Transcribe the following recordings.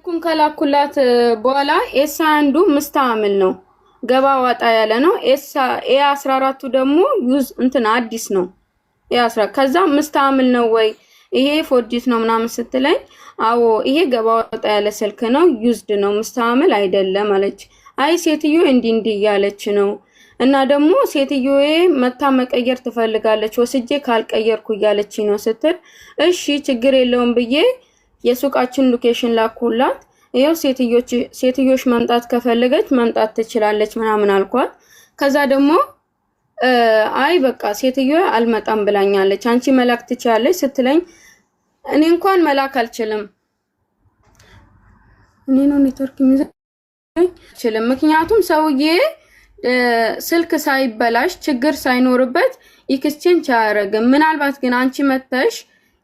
ስልኩን ከላኩላት በኋላ ኤሳ አንዱ ምስታምል ነው ገባ ወጣ ያለ ነው። ኤ14ቱ ደግሞ ዩዝ እንትን አዲስ ነው። ኤ10 ከዛ ምስታምል ነው ወይ ይሄ ፎርጂት ነው ምናምን ስትለኝ አዎ ይሄ ገባ ወጣ ያለ ስልክ ነው ዩዝድ ነው ምስታምል አይደለም አለች። አይ ሴትዮ እንዲ ያለች ነው እና ደግሞ ሴትዮዬ መታ መቀየር ትፈልጋለች ወስጄ ካልቀየርኩ ያለች ነው ስትል እሺ ችግር የለውም ብዬ የሱቃችን ሎኬሽን ላኩላት። ይሄው ሴትዮሽ መምጣት ከፈለገች መምጣት ትችላለች ምናምን አልኳት። ከዛ ደግሞ አይ በቃ ሴትዮዋ አልመጣም ብላኛለች አንቺ መላክ ትችላለች ስትለኝ እኔ እንኳን መላክ አልችልም እኔ ነው ኔትወርክ ይችላል ምክንያቱም ሰውዬ ስልክ ሳይበላሽ ችግር ሳይኖርበት ኤክስቼንጅ አያረግም። ምናልባት ግን አንቺ መተሽ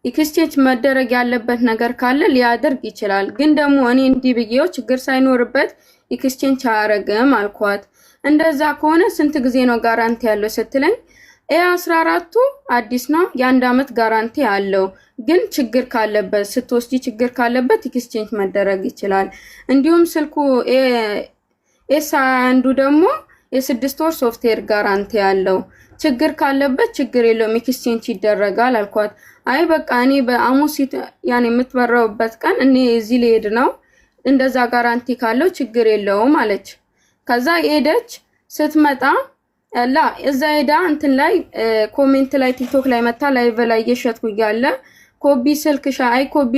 ኤክስቼንጅ መደረግ ያለበት ነገር ካለ ሊያደርግ ይችላል። ግን ደግሞ እኔ እንዲህ ብዬው ችግር ሳይኖርበት ኤክስቼንጅ አያረግም አልኳት። እንደዛ ከሆነ ስንት ጊዜ ነው ጋራንቲ ያለው ስትለኝ ኤ14ቱ አዲስ ነው የ1 አመት ጋራንቲ አለው። ግን ችግር ካለበት ስትወስጂ ችግር ካለበት ኤክስቼንጅ መደረግ ይችላል። እንዲሁም ስልኩ ኤሳ አንዱ ደግሞ የ6 ወር ሶፍትዌር ጋራንቲ አለው። ችግር ካለበት ችግር የለውም ኤክስቼንጅ ይደረጋል አልኳት። አይ በቃ እኔ በአሙስ ያኔ የምትበረውበት ቀን እኔ እዚህ ልሄድ ነው እንደዛ ጋራንቲ ካለው ችግር የለውም አለች። ከዛ ሄደች ስትመጣ ላ እዛ ሄዳ እንትን ላይ ኮሜንት ላይ ቲክቶክ ላይ መታ ላይቭ ላይ እየሸጥኩ ያለ ኮቢ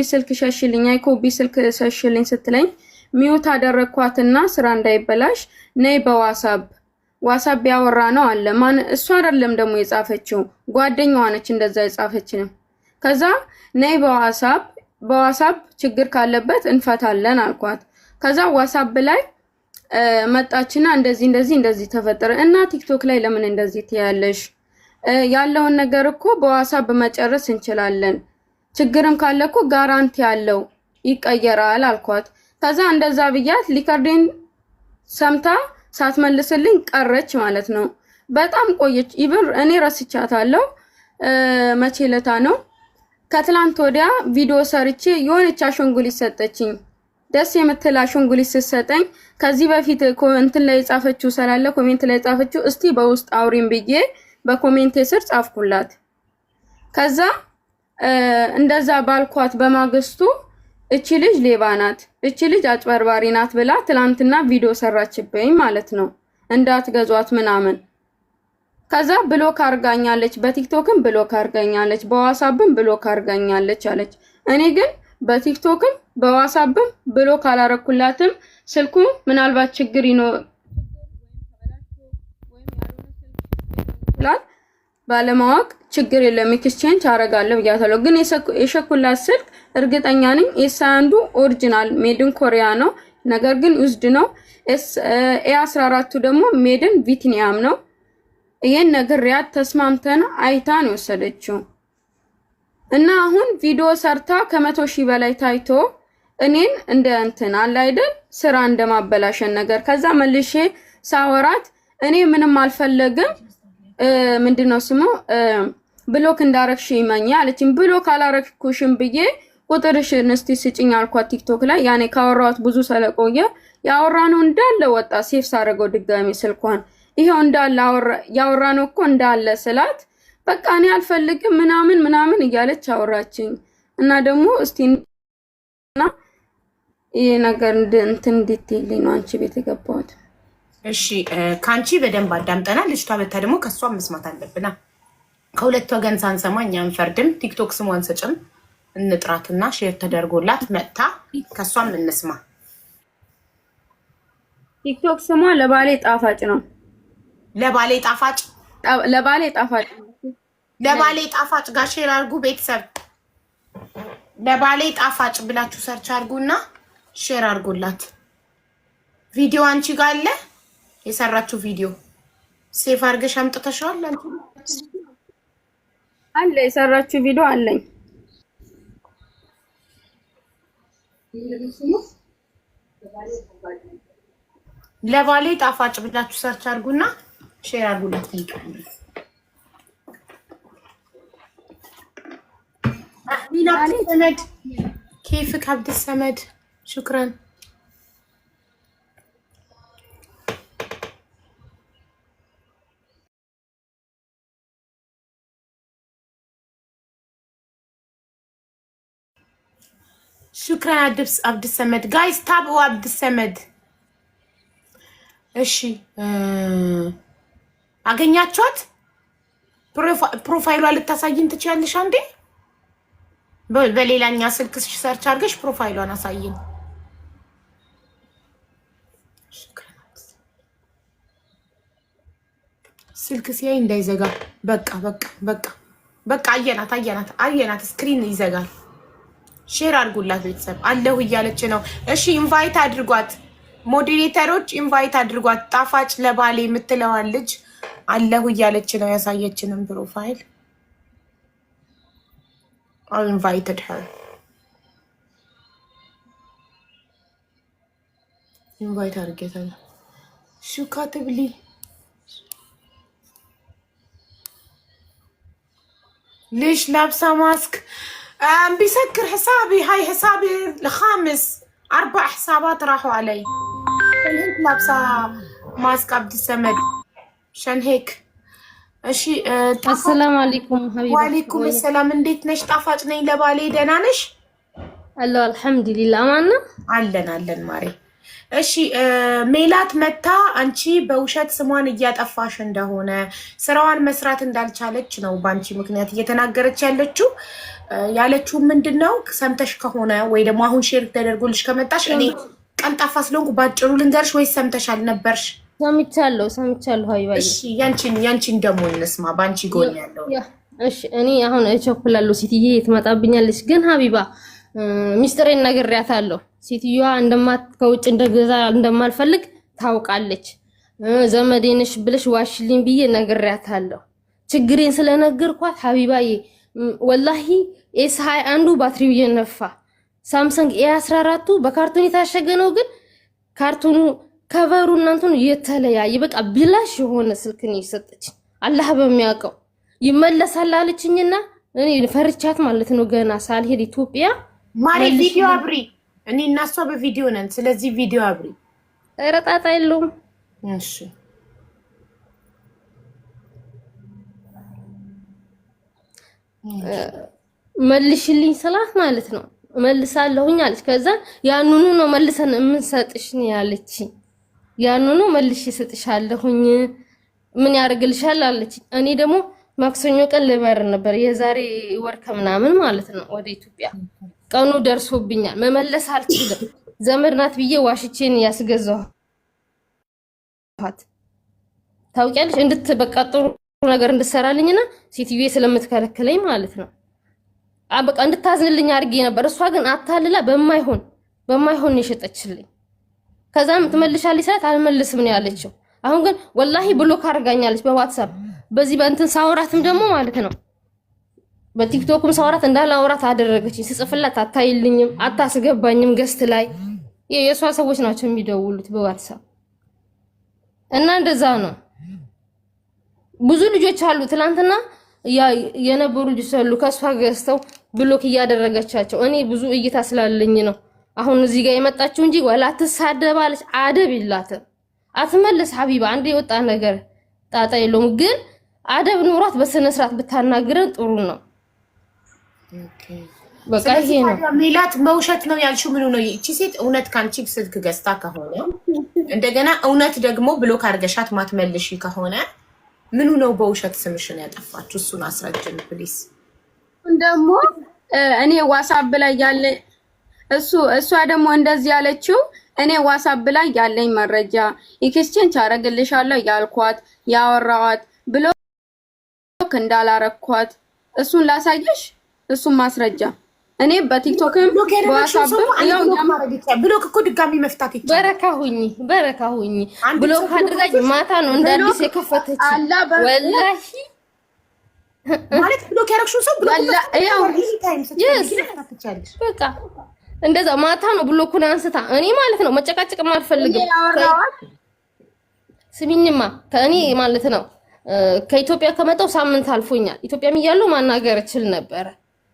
ስልክ ሸሽልኝ አይ ኮቢ ስልክ ሸሽልኝ ስትለኝ ሚውት አደረኳትና ስራ እንዳይበላሽ ነይ በዋትስአፕ ያወራ ነው አለ ማን እሷ አይደለም ደግሞ የጻፈችው ጓደኛዋ ነች እንደዛ የጻፈችው። ከዛ ነይ በዋትስአፕ ችግር ካለበት እንፈታለን አልኳት። ከዛ ዋትስአፕ ላይ መጣችና እንደዚህ ተፈጠረ እና ቲክቶክ ላይ ለምን እንደዚህ ትያለሽ ያለውን ነገር እኮ በዋትስአፕ መጨረስ እንችላለን ችግርም ካለ እኮ ጋራንቲ ያለው ይቀየራል አልኳት። ከዛ እንደዛ ብያት ሊከርዴን ሰምታ ሳትመልስልኝ ቀረች ማለት ነው። በጣም ቆየች። ኢቭን እኔ ረስቻታለሁ። መቼ ለታ ነው ከትላንት ወዲያ ቪዲዮ ሰርቼ የሆነች አሻንጉሊት ሰጠችኝ። ደስ የምትል አሻንጉሊት ስትሰጠኝ ከዚህ በፊት ኮሜንት ላይ ጻፈችው ሰላለ ኮሜንት ላይ ጻፈችው እስቲ በውስጥ አውሪን ብዬ በኮሜንት ስር ጻፍኩላት። ከዛ እንደዛ ባልኳት በማግስቱ እቺ ልጅ ሌባ ናት እቺ ልጅ አጭበርባሪ ናት ብላ ትላንትና ቪዲዮ ሰራችብኝ ማለት ነው እንዳትገዟት ምናምን። ከዛ ብሎክ አርጋኛለች በቲክቶክም ብሎክ አርጋኛለች በዋትስአፕም ብሎክ አርጋኛለች አለች። እኔ ግን በቲክቶክም በዋትስአፕም ብሎክ አላረኩላትም። ስልኩ ምናልባት ችግር ባለማወቅ ችግር የለም ኤክስቼንጅ አረጋለሁ ብያታለሁ። ግን የሸኩላት ስልክ እርግጠኛ ነኝ ኤሳ አንዱ ኦሪጂናል ሜድን ኮሪያ ነው ነገር ግን ዩዝድ ነው። ኤ14ቱ ደግሞ ሜድን ቪትናም ነው። ይሄን ነገር ሪያት ተስማምተን አይታን ወሰደችው እና አሁን ቪዲዮ ሰርታ ከ100,000 በላይ ታይቶ እኔን እንደ እንትን አለ አይደል ስራ እንደማበላሸን ነገር ከዛ መልሼ ሳወራት እኔ ምንም አልፈለግም ምንድነው ስሙ ብሎክ እንዳረክሽ ይመኛ አለችኝ። ብሎክ አላረክኩሽም ብዬ ቁጥርሽን እስቲ ስጪኝ አልኳት። ቲክቶክ ላይ ያኔ ካወራሁት ብዙ ስለቆየ ያወራነው እንዳለ ወጣ ሴፍ ሳረገው ድጋሚ ስልኳን ይሄው እንዳለ ያወራነው እኮ እንዳለ ስላት በቃ እኔ አልፈልግም ምናምን እያለች አወራችኝ። እና ደግሞ እስቲና ይሄ ነገር እንትን ዲቴይል ነው አንቺ ቤት የገባሁት። እሺ ካንቺ በደንብ አዳምጠናል። ልጅቷ መታ ደግሞ ከሷ መስማት አለብና ከሁለት ወገን ሳንሰማ እኛም ፈርድም ቲክቶክ ስሟን ሰጭም እንጥራትና ሼር ተደርጎላት መጣ ከሷም እንስማ። ቲክቶክ ስሟ ለባሌ ጣፋጭ ነው። ለባሌ ጣፋጭ ጋር ሼር አድርጉ ቤተሰብ። ለባሌ ጣፋጭ ብላችሁ ሰርች አድርጉና ሼር አድርጉላት። ቪዲዮ አንቺ ጋር አለ የሰራችሁ ቪዲዮ ሴፍ አድርገሽ አምጥተሻል አንቺ አለ የሰራችሁ ቪዲዮ አለኝ። ለባሌ ጣፋጭ ብላችሁ ሰርች አድርጉና ሼር አድርጉላት። ሰመድ ኬፍ ከብድ ሰመድ شكرا. شكرا عبد السمد. جايز تابعوا عبد السمد. እሺ አገኛችኋት? ፕሮፋይሏ ልታሳይን ትችያለሽ? አንዴ በሌላኛ ስልክ ሰርች አድርገሽ ፕሮፋይሏን አሳይን። ስልክ ሲያይ እንዳይዘጋ። በቃ በቃ በቃ በቃ አየናት። ስክሪን ይዘጋል። ሼር አድርጉላት። ቤተሰብ አለሁ እያለች ነው። እሺ ኢንቫይት አድርጓት። ሞዴሬተሮች ኢንቫይት አድርጓት። ጣፋጭ ለባሌ የምትለዋን ልጅ አለሁ እያለች ነው። ያሳየችንም ፕሮፋይል I invited her. ኢንቫይት አድርጌታለሁ። شو كاتب لي؟ ليش لابسة ماسك؟ بيسكر حسابي. هاي حسابي الخامس. 4 حسابات راحوا علي. هيك لابسة ماسك عبد السمد عشان هيك. እሺ አሰላሙ አለይኩም ሀቢባ። ወአለይኩም ሰላም። እንዴት ነሽ? ጣፋጭ ነኝ ለባሌ። ደህና ነሽ? አላህ አልሐምዱሊላህ። ማን ነው? አለን ማሬ። እሺ ሜላት መታ አንቺ በውሸት ስሟን እያጠፋሽ እንደሆነ ስራዋን መስራት እንዳልቻለች ነው ባንቺ ምክንያት እየተናገረች ያለችው። ያለችው ምንድነው? ሰምተሽ ከሆነ ወይ ደግሞ አሁን ሼር ተደርጎልሽ ከመጣሽ እኔ ቀልጣፋ ስለሆንኩ ባጭሩ ልንገርሽ ወይስ ሰምተሽ አልነበርሽ? ሰምቻለሁ ሀቢባዬ። እሺ ያንቺን ደግሞ እንስማ። ባንቺ ጎን ያለው እሺ እኔ አሁን እቸኩላለሁ። ሴትዬ ትመጣብኛለች። ግን ሀቢባ ሚስጥሬን ነግሬያታለሁ። ሴትዮዋ ከውጭ እንደገዛ እንደማልፈልግ ታውቃለች። ዘመዴ ነሽ ብለሽ ዋሽልኝ ብዬ ነግሬያታለሁ። ችግሬን ስለነገርኳት ሀቢባዬ ወላሂ ኤስ21 ባትሪው እየነፋ ሳምሰንግ ኤ14 በካርቶን የታሸገ ነው። ግን ካርቶኑ ከቨሩ እናንተን የተለያየ በቃ ብላሽ የሆነ ስልክ ነው የሰጠች። አላህ በሚያውቀው ይመለሳል አለችኝና እኔ ፈርቻት ማለት ነው። ገና ሳልሄድ ኢትዮጵያ ማሪ ቪዲዮ አብሪ። እኔ እና እሷ በቪዲዮ ነን። ስለዚህ ቪዲዮ አብሪ። ኧረ ጣጣ የለውም። እሺ መልሽልኝ ስላት ማለት ነው መልሳለሁኝ አለች። ከዛ ያንኑ ነው መልሰን የምንሰጥሽ ነው ያለች። ያንኑ መልሽ እሰጥሻለሁኝ ምን ያደርግልሻል አለች። እኔ ደግሞ ማክሰኞ ቀን ልበር ነበር የዛሬ ወር ከምናምን ማለት ነው ወደ ኢትዮጵያ። ቀኑ ደርሶብኛል መመለስ አልችልም። ዘመድ ናት ብዬ ዋሽቼን ያስገዛኋት ታውቂያለሽ። እንድትበቃጥሩ ነገር እንድሰራልኝና ሴትዮዬ ስለምትከለክለኝ ማለት ነው በቃ እንድታዝንልኝ አድርጌ ነበር። እሷ ግን አታልላ በማይሆን የሸጠችልኝ። ከዛም ትመልሻለች ሰዓት አልመልስም ነው ያለችው። አሁን ግን ወላሂ ብሎክ አድርጋኛለች በዋትስአፕ። በዚህ በእንትን ሳወራትም ደግሞ ማለት ነው በቲክቶክም ሳወራት እንዳላወራት አደረገችኝ። ስጽፍላት አታይልኝም፣ አታስገባኝም ገስት ላይ። የሷ ሰዎች ናቸው የሚደውሉት በዋትስአፕ እና እንደዛ ነው። ብዙ ልጆች አሉ ትላንትና የነበሩ ልጆች አሉ ከሷ ገዝተው ብሎክ እያደረገቻቸው። እኔ ብዙ እይታ ስላለኝ ነው አሁን እዚህ ጋር የመጣችው እንጂ ወላ ትሳደባለች። አደብ ይላተም አትመልስ ሀቢባ። አንዴ የወጣ ነገር ጣጣ የለውም። ግን አደብ ኑሯት በስነ ስርዓት ብታናግረን ጥሩ ነው። በቃ ይሄ ነው። ሜላት በውሸት ነው ያልሽው። ምኑ ነው እቺ ሴት እውነት ካንቺ ስልክ ገዝታ ከሆነ እንደገና እውነት ደግሞ ብሎክ አድርገሻት ማትመልሺ ከሆነ ምኑ ነው በውሸት ስምሽን ያጠፋችሁ? እሱን አስረጅን ፕሊስ። ደግሞ እኔ ዋትስአፕ ላይ ያለ እሷ ደግሞ እንደዚህ ያለችው እኔ ዋትስአፕ ላይ ያለኝ መረጃ ኤክስቼንጅ አረግልሻለሁ ያልኳት ያወራዋት ብሎክ እንዳላረኳት እሱን ላሳየሽ። እሱን ማስረጃ እኔ በቲክቶክም በዋትስአፕም ብሎክ እኮ ድጋሚ መፍታት ይቻላል። በረካ ሁኚ ብሎክ አድርጋኝ ማታ ነው እንዳዲስ የከፈተች ወላሂ ማለት ብሎክ ያረግሽው ሰው ብሎክ በቃ እንደዛ ማታ ነው ብሎኩን አንስታ። እኔ ማለት ነው መጨቃጨቅም አልፈልግም። ስሚኝማ ከእኔ ማለት ነው ከኢትዮጵያ ከመጣው ሳምንት አልፎኛል። ኢትዮጵያም እያለሁ ማናገር እችል ነበረ።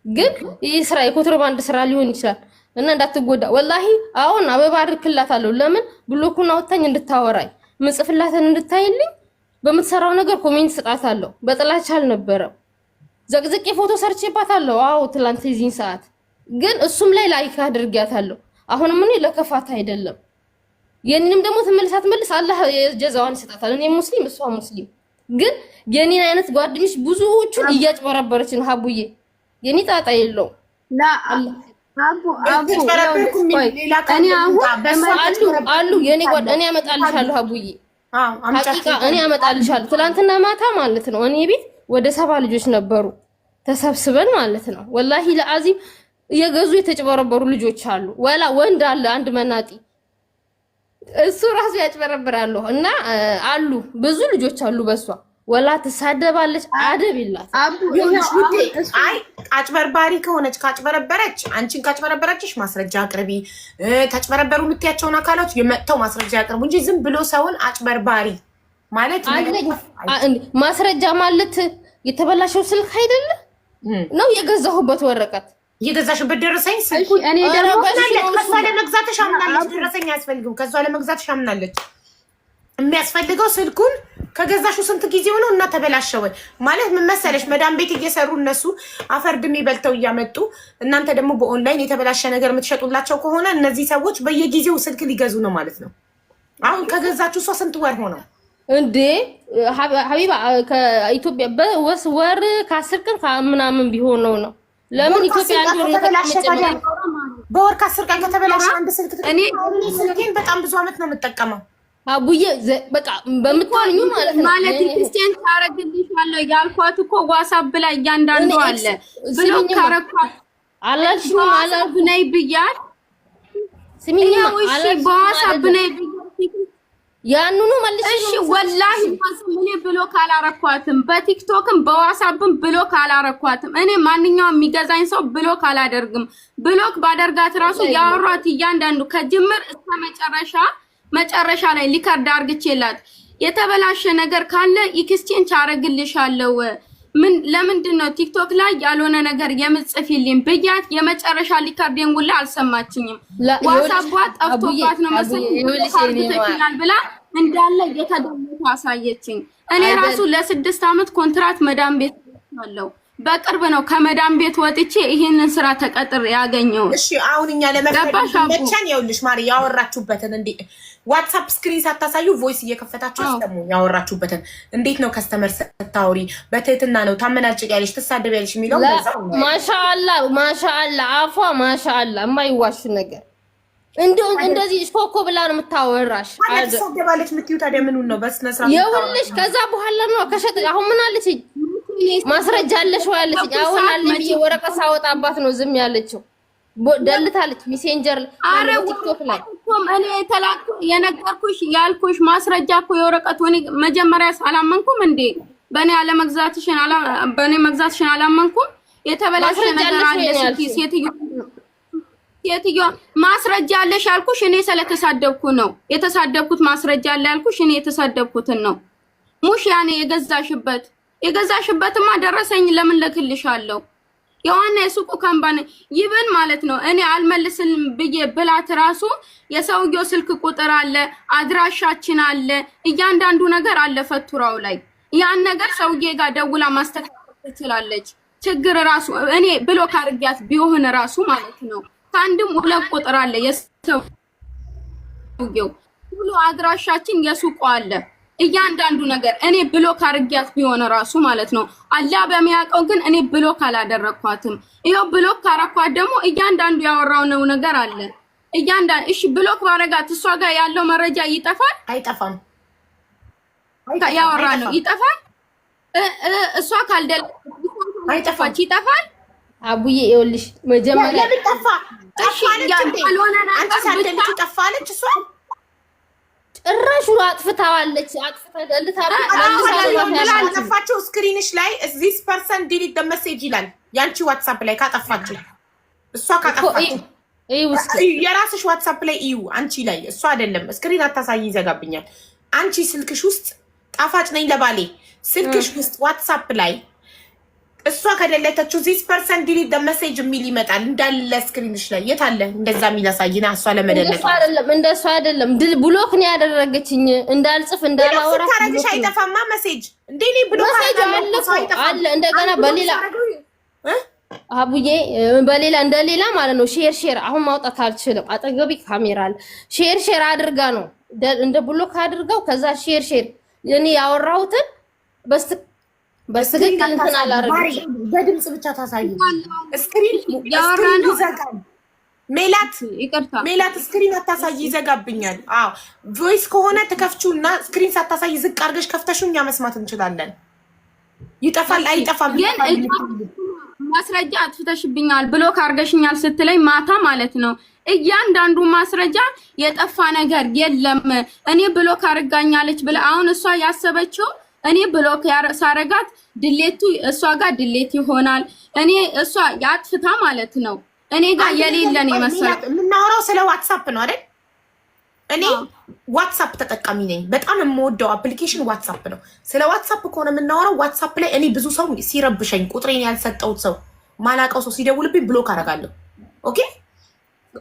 ግን ይህ ስራ የኮንትሮባንድ ስራ ሊሆን ይችላል። እና እንዳትጎዳ ወላሂ አሁን አበባ አድርክላታለሁ ለምን ብሎኩን አውጥታኝ እንድታወራኝ ምጽፍላትን እንድታይልኝ በምትሰራው ነገር ኮሜንት ስጣታለሁ በጥላቻ አልነበረም ዘቅዝቄ ፎቶ ሰርቼባታለሁ አዎ ትላንት እዚህን ሰዓት ግን እሱም ላይ ላይክ አድርጊያታለሁ አሁን ምን ለከፋት አይደለም የኔንም ደግሞ ትመልስ አላህ የጀዛዋን ይሰጣታል እኔ ሙስሊም እሷ ሙስሊም ግን የኔን አይነት ጓደኞች ብዙዎቹን እያጭበረበረች ነው ሀቡዬ የኔ ጣጣ የለው ላ አቡ አሉ የኔ ጓደኛ እኔ አመጣልሻለሁ ሀቡዬ ሐቂቃ እኔ አመጣልሻለሁ ትላንትና ማታ ማለት ነው እኔ ቤት ወደ 7 ልጆች ነበሩ ተሰብስበን ማለት ነው ወላሂ ለአዚም የገዙ የተጨበረበሩ ልጆች አሉ ወላ ወንድ አለ አንድ መናጢ እሱ ራሱ ያጭበረብራሉ እና አሉ ብዙ ልጆች አሉ በሷ ወላ ተሳደባለች አደብ ይላት አቡ አይ አጭበርባሪ ከሆነች ካጭበረበረች አንቺን ካጭበረበረችሽ ማስረጃ አቅርቢ ተጭበረበሩ የምትያቸውን አካላዎች የመጣው ማስረጃ ያቅርቡ እንጂ ዝም ብሎ ሰውን አጭበርባሪ ማለት ማስረጃ ማለት የተበላሸው ስልክ አይደለ ነው የገዛሁበት ወረቀት የገዛሽበት ደረሰኝ ስልኩ እኔ ደግሞ ከሷ ለመግዛትሽ አምናለች ደረሰኝ አያስፈልግም ከሷ ለመግዛትሽ አምናለች የሚያስፈልገው ስልኩን ከገዛሽው ስንት ጊዜው ነው እና ተበላሸው ማለት ምን መሰለሽ መዳም ቤት እየሰሩ እነሱ አፈርድም ይበልተው እያመጡ እናንተ ደግሞ በኦንላይን የተበላሸ ነገር የምትሸጡላቸው ከሆነ እነዚህ ሰዎች በየጊዜው ስልክ ሊገዙ ነው ማለት ነው አሁን ከገዛችሁ እሷ ስንት ወር ሆነው እንዴ ሀቢባ ከኢትዮጵያ በወር ከ10 ቀን ከምናምን ቢሆን ነው ለምን ኢትዮጵያ አንድ ወር ከተበላሸ በወር ከ10 ቀን ከተበላሸ አንድ ስልክ እኔ ስልኬን በጣም ብዙ አመት ነው የምጠቀመው አቡዬ በቃ በምትሆኙ ማለት ክርስቲያን ታረግልሻለሁ ያልኳት እኮ ዋትስአፕ ላይ እያንዳንዱ አለ ብሎ ካረኳት አላልሽም አላልኩ ነይ ብያት ስሚኝ እሺ በዋትስአፕ ነይ ብያት ያንኑ መልሽ እሺ ወላሂ ምን ብሎ ካላረኳትም በቲክቶክም በዋትስአፕም ብሎ ካላረኳትም እኔ ማንኛውም የሚገዛኝ ሰው ብሎ ካላደርግም ብሎክ ባደርጋት ራሱ ያወሯት እያንዳንዱ ከጅምር እስከ መጨረሻ ላይ ሊከርድ አርግቼላት የተበላሸ ነገር ካለ ኤክስቼንጅ አረግልሻለሁ ምን ለምንድን ነው ቲክቶክ ላይ ያልሆነ ነገር የምጽፊልኝ ብያት የመጨረሻ ሊከርዴን ሁላ አልሰማችኝም ዋትስአፕ ጠፍቶባት ነው መሰለኝ ብላ እንዳለ የተደመጠ አሳየችኝ እኔ ራሱ ለ6 አመት ኮንትራት መዳም ቤት አለው በቅርብ ነው ከመዳም ቤት ወጥቼ ይሄንን ስራ ተቀጥር ያገኘው እሺ አሁን እኛ ለመፈለግቻን ይኸውልሽ ማሪ ያወራችሁበትን እንዴ ዋትስአፕ ስክሪን ሳታሳዩ ቮይስ እየከፈታችሁ አስተሙ ያወራችሁበትን እንዴት ነው ከስተመር ስታወሪ በትህትና ነው ታመናጭቂያለሽ ትሳደቢያለሽ የሚለው ማሻአላ አፏ ማሻአላ የማይዋሽ ነገር እንደዚህ ኮኮ ብላ ነው የምታወራሽ ተሳደባለች የምትይው ታዲያ ምኑን ነው በስነ ስርዓት ይኸውልሽ ከዛ በኋላ ነው ከሸጥ አሁን ምን አለች ማስረጃ አለሽ ወይ አለች አሁን አለኝ ወረቀት ሳወጣባት ነው ዝም ያለችው ደልታለች ሜሴንጀር ላይ ቲክቶክ ላይ እኔ ተላኩ የነገርኩሽ ያልኩሽ ማስረጃ እኮ የወረቀቱ እኔ መጀመሪያ አላመንኩም እንዴ በእኔ መግዛትሽን አላመንኩም የተበላሸ ነገር አለ ሴትዮ ማስረጃ አለሽ ያልኩሽ እኔ ስለተሳደብኩ ነው የተሳደብኩት ማስረጃ አለ ያልኩሽ እኔ የተሳደብኩትን ነው ሙሽ ያኔ የገዛሽበትማ ደረሰኝ ለምን ልክልሻለሁ የዋና የሱቁ ካምፓኒ ይብን ማለት ነው እኔ አልመልስልም ብዬ ብላት ራሱ የሰውየው ስልክ ቁጥር አለ አድራሻችን አለ እያንዳንዱ ነገር አለ ፈቱራው ላይ ያን ነገር ሰውዬ ጋር ደውላ ማስተካከል ትችላለች ችግር ራሱ እኔ ብሎክ አድርጊያት ቢሆን ራሱ ማለት ነው ታንድም 2 ቁጥር አለ የሰውየው ሁሉ አድራሻችን የሱቁ አለ እያንዳንዱ ነገር እኔ ብሎክ አድርጊያት ቢሆን ራሱ ማለት ነው አላህ በሚያውቀው ግን እኔ ብሎክ አላደረኳትም ይሄው ብሎክ ካረኳት ደግሞ እያንዳንዱ ያወራው ነው ነገር አለ እያንዳንዱ እሺ ብሎክ ባረጋት እሷ ጋር ያለው መረጃ ይጠፋል አይጠፋም ያወራ ነው ይጠፋል እሷ ካልደል አይጠፋም ይጠፋል አቡዬ ይኸውልሽ መጀመሪያ ለምን ጠፋ እሺ ያልሆነ ነገር ሳትልጭ ጠፋለች እሷ ጭራሽ አጥፍታዋለች አጥፍታለች ስክሪንሽ ላይ this person delete the message ይላል ያንቺ ዋትስአፕ ላይ ካጠፋችሁ እሷ ካጠፋችሁ የራስሽ ዋትስአፕ ላይ እዩ አንቺ ላይ እሷ አይደለም ስክሪን አታሳይ ይዘጋብኛል አንቺ ስልክሽ ውስጥ ጣፋጭ ነኝ ለባሌ ስልክሽ ውስጥ ዋትስአፕ ላይ እሷ ከደለተችው ዚስ ፐርሰን ዲሊት ደ ሜሴጅ የሚል ይመጣል እንዳለ ስክሪንሽ ላይ የት አለ? እንደዛ የሚል አሳይና እሷ ለመደለች እንደሱ አይደለም ብሎክ ነው ያደረገችኝ። እንዳልጽፍ እንዳላወራ ታረግሽ አይጠፋማ ሜሴጅ እንዴ እኔ ብሎክ አለ እንደገና በሌላ አቡዬ በሌላ እንደሌላ ማለት ነው። ሼር አሁን ማውጣት አልችልም። አጠገቢ ካሜራ አለ። ሼር አድርጋ ነው እንደ ብሎክ አድርጋው ከዛ ሼር እኔ ያወራሁትን በስትክክል እንትን አላረገችም። በድምጽ ብቻ ታሳይ ስክሪን ያወራነው ይዘጋል። ሜላት ስክሪን አታሳይ ይዘጋብኛል። አዎ ቮይስ ከሆነ ተከፍቹና ስክሪን ሳታሳይ ዝቅ አድርገሽ ከፍተሽው እኛ መስማት እንችላለን። ይጠፋል አይጠፋም ግን ማስረጃ አጥፍተሽብኛል ብሎክ አርገሽኛል ስትለኝ ማታ ማለት ነው እያንዳንዱ ማስረጃ የጠፋ ነገር የለም። እኔ ብሎክ አርጋኛለች ብለ አሁን እሷ ያሰበችው እኔ ብሎክ ሳረጋት ድሌቱ እሷ ጋር ድሌት ይሆናል። እኔ እሷ ያጥፍታ ማለት ነው እኔ ጋር የሌለን ይመስላል። የምናወራው ስለ ዋትስአፕ ነው አይደል? እኔ ዋትስአፕ ተጠቃሚ ነኝ። በጣም የምወደው አፕሊኬሽን ዋትስአፕ ነው። ስለ ዋትስአፕ ከሆነ የምናወራው ዋትስአፕ ላይ እኔ ብዙ ሰው ሲረብሸኝ ቁጥሬን ያልሰጠሁት ሰው ማላቀው ሰው ሲደውልብኝ ብሎክ አደርጋለሁ። ኦኬ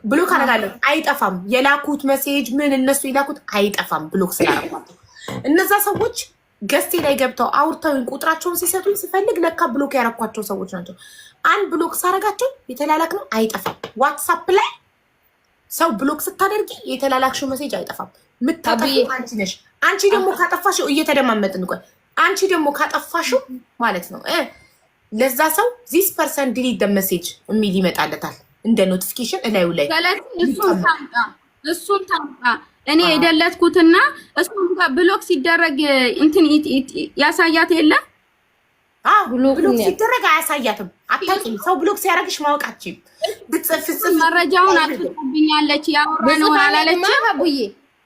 ብሎክ አደርጋለሁ። አይጠፋም የላኩት ሜሴጅ ምን እነሱ የላኩት አይጠፋም ብሎክ ስላደረኳቸው። እነዛ ሰዎች ገስቴ ላይ ገብተው አውርተውኝ ቁጥራቸውን ሲሰጡኝ ስፈልግ ለካ ብሎክ ያረኳቸው ሰዎች ናቸው። አንድ ብሎክ ሳረጋቸው የተላላክ ነው አይጠፋም። ዋትስአፕ ላይ ሰው ብሎክ ስታደርጊ የተላላክሽው ሜሴጅ አይጠፋም። ምታጠፊው አንቺ ነሽ። አንቺ ደግሞ ካጠፋሽው እየተደማመጥን ቆይ አንቺ ደግሞ ካጠፋሽው ማለት ነው ለዛ ሰው ዚስ ፐርሰን ዲሊት ደ ሜሴጅ የሚል ይመጣለታል እንደ ኖቲፊኬሽን እላዩ ላይ። እሱን ታምጣ እኔ የደለትኩትና እሱን ብሎክ ሲደረግ እንትን ያሳያት የለ ብሎክ ሲደረግ አያሳያትም። አታውቂም። ሰው ብሎክ ሲያደርግሽ ማወቃችም ብጽፍ መረጃውን አጥፍቶብኛለች ያወራነው አላለችም። አቡዬ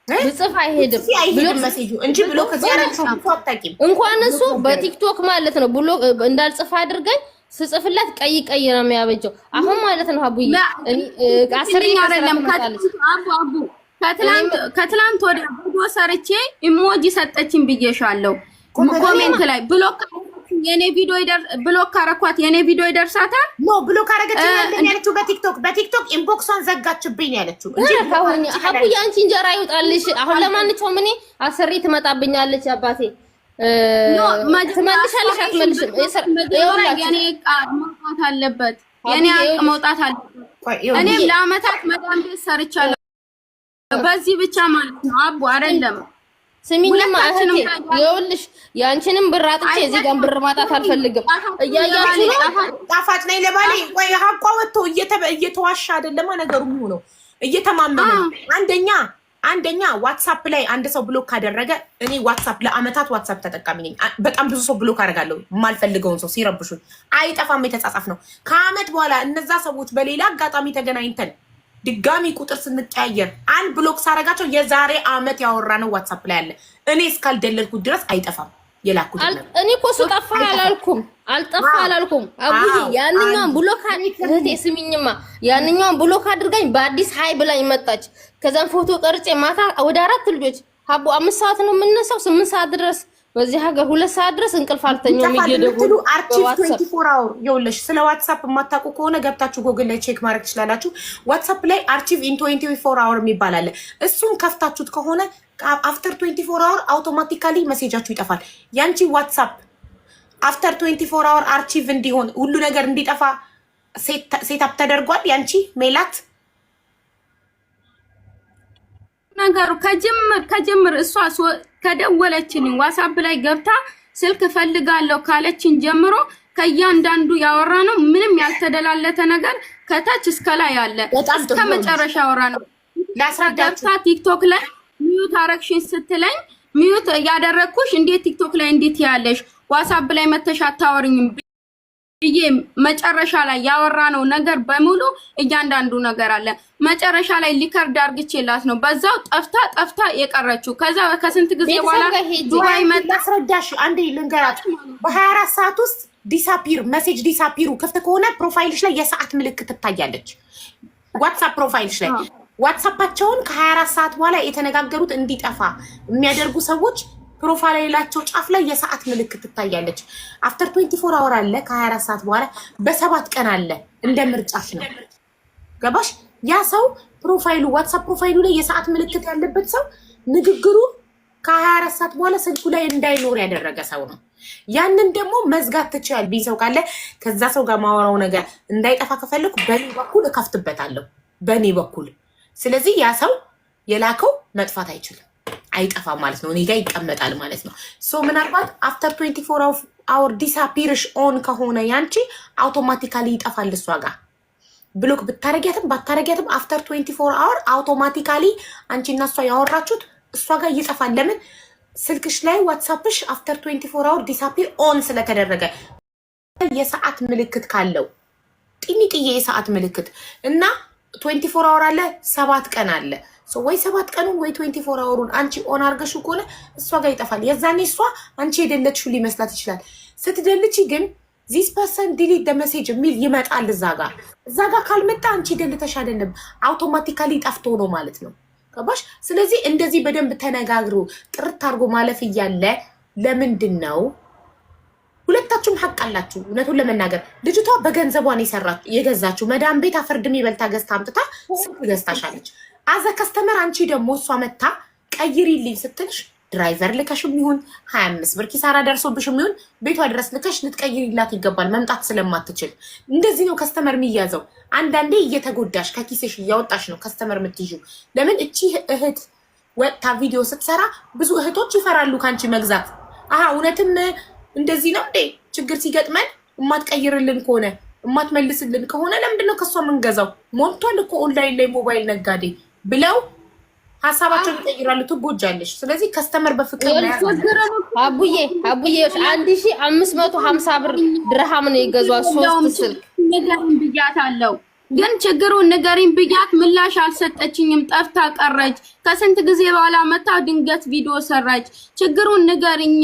ብጽፍ አይሄድም ብሎክ ሜሴጁ እንጂ ብሎክ ሲያደርግሽ አታውቂም። እንኳን እሱ በቲክቶክ ማለት ነው ብሎክ እንዳልጽፍ አድርገኝ ስጽፍላት ቀይ ነው የሚያበጀው። አሁን ማለት ነው አቡዬ አስሬ አይደለም አቡ ከትላንት ወደ ቪዲዮ ሰርቼ ኢሞጂ ሰጠችኝ ብዬሻለሁ። ኮሜንት ላይ ብሎክ የኔ ቪዲዮ ብሎክ ካረኳት የኔ ቪዲዮ ይደርሳታል። ኖ ብሎክ አረገችኝ ያለችው በቲክቶክ ኢንቦክሷን ዘጋችብኝ ያለችው እንጂ አቡዬ አንቺ እንጀራ ይውጣልሽ። አሁን ለማንኛውም እኔ አስሬ ትመጣብኛለች አባቴ ትመልሻለሽ አትመልሽም? የኔ መውጣት አለበት የኔ መውጣት አለበት። እኔም ለአመታት መዳም ቤት ሰርቻለሁ በዚህ ብቻ ማለት ነው አቡ አይደለም። ስሚኝማ እህቴ ይኸውልሽ ያንቺንም ብር አጥቼ እዚህ ጋር ብር ማጣት አልፈልግም። እያያችሁ ጣፋጭ ነኝ ለባሌ ወይ ሀቋ ወጥቶ እየተዋሻ አይደለም ነገሩ የሚሆነው እየተማመነ አንደኛ ዋትስአፕ ላይ አንድ ሰው ብሎክ ካደረገ እኔ ዋትስአፕ ለአመታት ዋትስአፕ ተጠቃሚ ነኝ። በጣም ብዙ ሰው ብሎክ አደርጋለሁ የማልፈልገውን ሰው ሲረብሹኝ። አይጠፋም የተጻጻፍ ነው። ከአመት በኋላ እነዛ ሰዎች በሌላ አጋጣሚ ተገናኝተን ድጋሚ ቁጥር ስንቀያየር አንድ ብሎክ ሳረጋቸው የዛሬ አመት ያወራነው ዋትስአፕ ላይ አለ። እኔ እስካልደለልኩት ድረስ አይጠፋም የላኩት። እኔ እኮ ስጠፋ አልጠፋ አላልኩም አቡዬ። ያንኛውን ብሎክ እህቴ ስሚኝማ ያንኛውን ብሎክ አድርጋኝ በአዲስ ሀይ ብላኝ መጣች። ከዛም ፎቶ ቀርጬ ማታ ወደ 4 ልጆች አቡ 5 ሰዓት ነው የምነሳው 8 ሰዓት ድረስ በዚህ ሀገር 2 ሰዓት ድረስ እንቅልፍ አልተኛውም። እየደወሉ አርቺቭ 24 አወር ይኸውልሽ። ስለ ዋትስአፕ የማታውቁ ከሆነ ገብታችሁ ጎግል ላይ ቼክ ማድረግ ትችላላችሁ። ዋትስአፕ ላይ አርቺቭ ኢን 24 አወር የሚባል አለ። እሱን ከፍታችሁት ከሆነ አፍተር 24 አወር አውቶማቲካሊ ሜሴጃችሁ ይጠፋል። ያንቺ ዋትስአፕ አፍተር 24 አወር አርቺቭ እንዲሆን ሁሉ ነገር እንዲጠፋ ሴትአፕ ተደርጓል። ያንቺ ሜላት ነገሩ ከጅምር እሷ ከደወለችልኝ ዋትስአፕ ላይ ገብታ ስልክ ፈልጋለሁ ካለችን ጀምሮ ከእያንዳንዱ ያወራነው ምንም ያልተደላለተ ነገር ከታች እስከ ላይ አለ። እስከ መጨረሻ ያወራነው ገብታ ቲክቶክ ላይ ሚዩት አረክሽን ስትለኝ ሚዩት ያደረኩሽ እንዴት ቲክቶክ ላይ እንዴት ያለሽ ዋትስአፕ ላይ መተሽ አታወሪኝም ብዬ መጨረሻ ላይ ያወራነው ነገር በሙሉ እያንዳንዱ ነገር አለ። መጨረሻ ላይ ሊከርድ አርግቼላት ነው በዛው ጠፍታ የቀረችው። ከዛ ከስንት ጊዜ በኋላ ዱባይ መጣ። አስረዳሽ አንዴ ልንገራት። በ24 ሰዓት ውስጥ ዲሳፒር ሜሴጅ ዲሳፒሩ ክፍት ከሆነ ፕሮፋይልሽ ላይ የሰዓት ምልክት ትታያለች። ዋትስአፕ ፕሮፋይልሽ ላይ ዋትስአፓቸውን ከ24 ሰዓት በኋላ የተነጋገሩት እንዲጠፋ የሚያደርጉ ሰዎች ፕሮፋይላቸው ጫፍ ላይ የሰዓት ምልክት ትታያለች። አፍተር 24 አወር አለ ከ24 ሰዓት በኋላ በ7 ቀን አለ። እንደ ምርጫሽ ነው። ገባሽ? ያ ሰው ፕሮፋይሉ ዋትስአፕ ፕሮፋይሉ ላይ የሰዓት ምልክት ያለበት ሰው ንግግሩ ከ24 ሰዓት በኋላ ስልኩ ላይ እንዳይኖር ያደረገ ሰው ነው። ያንን ደግሞ መዝጋት ትችያል። ቢሰው ካለ ከዛ ሰው ጋር ማወራው ነገር እንዳይጠፋ ከፈለኩ በኔ በኩል እከፍትበታለሁ በኔ በኩል። ስለዚህ ያ ሰው የላከው መጥፋት አይችልም፣ አይጠፋም ማለት ነው። እኔ ጋር ይቀመጣል ማለት ነው። ሶ ምናልባት አፍተር 24 አወር ዲስአፒርሽ ኦን ከሆነ ያንቺ አውቶማቲካሊ ይጠፋል። እሷ ጋር ብሎክ ብታረጊያትም ባታረጊያትም አፍተር 24 አወር አውቶማቲካሊ አንቺ እና እሷ ያወራችሁት እሷ ጋር ይጠፋል። ለምን? ስልክሽ ላይ ዋትስአፕሽ አፍተር 24 አወር ዲስአፒር ኦን ስለተደረገ የሰዓት ምልክት ካለው ጢኒጥዬ የሰዓት ምልክት እና 24 አወር አለ 7 ቀን አለ። ወይ 7 ቀኑን ወይ 24 አወሩን አንቺ ኦን አድርገሽው ከሆነ እሷ ጋር ይጠፋል። የዛኔ እሷ አንቺ የደለትሽው ሊመስላት ይችላል። ስትደልቺ ግን ዚስ ፐርሰን ዲሊት ደ ሜሴጅ የሚል ይመጣል። እዛ ጋር ካልመጣ አንቺ ደልተሽ አይደለም አውቶማቲካሊ ጠፍቶ ነው ማለት ነው። ገባሽ? ስለዚህ እንደዚህ በደንብ ተነጋግሮ ጥርት አድርጎ ማለፍ እያለ ለምንድን ነው ሁለታችሁም ሐቅ አላችሁ። እውነቱን ለመናገር ልጅቷ በገንዘቧን የገዛችው መዳም ቤት አፈርድሜ በልታ ገዝታ አምጥታ ስልክ ገዝታሻለች። አዘ ከስተመር አንቺ ደግሞ እሷ መታ ቀይሪልኝ ስትልሽ ድራይቨር ልከሽም ይሁን 25 ብር ኪሳራ ደርሶብሽም ይሁን ቤቷ ድረስ ልከሽ ልትቀይሪላት ይገባል፣ መምጣት ስለማትችል። እንደዚህ ነው ከስተመር የሚያዘው። አንዳንዴ እየተጎዳሽ ከኪስሽ እያወጣሽ ነው ከስተመር የምትይዥው። ለምን እቺ እህት ወጥታ ቪዲዮ ስትሰራ ብዙ እህቶች ይፈራሉ ካንቺ መግዛት። እውነትም እንደዚህ ነው እንዴ? ችግር ሲገጥመን እማትቀይርልን ከሆነ እማትመልስልን ከሆነ ለምንድነው ከሷ የምንገዛው? ሞልቷል እኮ ኦንላይን ላይ ሞባይል ነጋዴ ብለው ሀሳባቸውን ይቀይራሉ። ትጎጃለሽ። ስለዚህ ከስተመር በፍቅር አቡዬ 1550 ብር ድርሃም ነው የገዟት 3 ስልክ ንገሪኝ ብያታለሁ። ግን ችግሩን ንገሪኝ ብያት ምላሽ አልሰጠችኝም። ጠፍታ ቀረች። ከስንት ጊዜ በኋላ መታ ድንገት ቪዲዮ ሰራች። ችግሩን ንገሪኝ።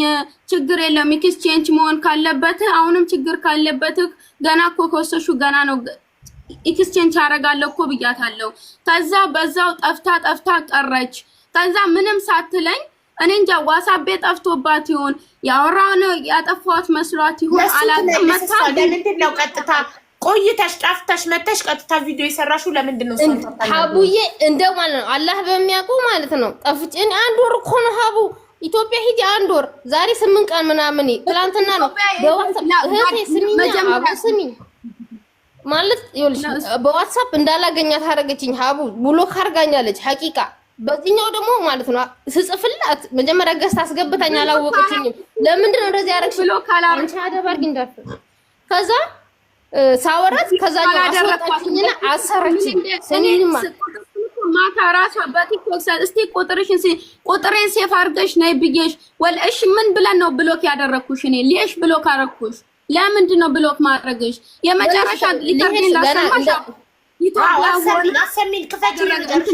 ችግር የለም ኤክስቼንጅ መሆን ካለበት አሁንም ችግር ካለበት ገና እኮ ከወሰሹ ገና ነው ኤክስቼንጅ አደርጋለሁ እኮ ብያታለሁ። ከዛ በዛው ጠፍታ ቀረች። ከዛ ምንም ሳትለኝ እኔ እንጃ ዋትስአፕ ጠፍቶባት ይሆን ያወራው ያጠፋት መስሏት ይሆን አላውቅም። መታ ለምንድን ነው ቀጥታ ቆይተሽ ጠፍተሽ መተሽ ቀጥታ ቪዲዮ የሰራሽው ለምንድን ነው? ሀቡዬ እንደው ማለት ነው አላህ በሚያውቀው ማለት ነው ጠፍቼ አንድ ወር እኮ ነው ሀቡ ኢትዮጵያ ሂጂ 1 ወር ዛሬ 8 ቀን ምናምን ትላንትና ነው እህቴ ስሚኝ ማለት ይኸውልሽ በዋትስአፕ እንዳላገኛት አደረገችኝ። ሀቡ ብሎክ አድርጋኛለች ሐቂቃ። በዚህኛው ደግሞ ማለት ነው ስጽፍላት መጀመሪያ ገዝታ አስገብታኝ አላወቀችኝም። ለምንድን ነው እንደዚህ ያደረግሽ? አንቺ አደባርጊ እንዳፍ ከዛ ሳወራት ከዛኛው አስወጣችኝና አሰረችኝ። ስኒንማ ማታ ራሷ በቲክቶክ እስቲ ቁጥሬን ሴፍ አድርገሽ ነይ ብዬሽ ወልእሺ ምን ብለን ነው ብሎክ ያደረኩሽ? እኔ ሊሽ ብሎክ አደረኩሽ? ለምንድን ነው ብሎክ ማድረግሽ? የመጨረሻ ሊከርድ ላሰማሽ አሰሚን ክፈት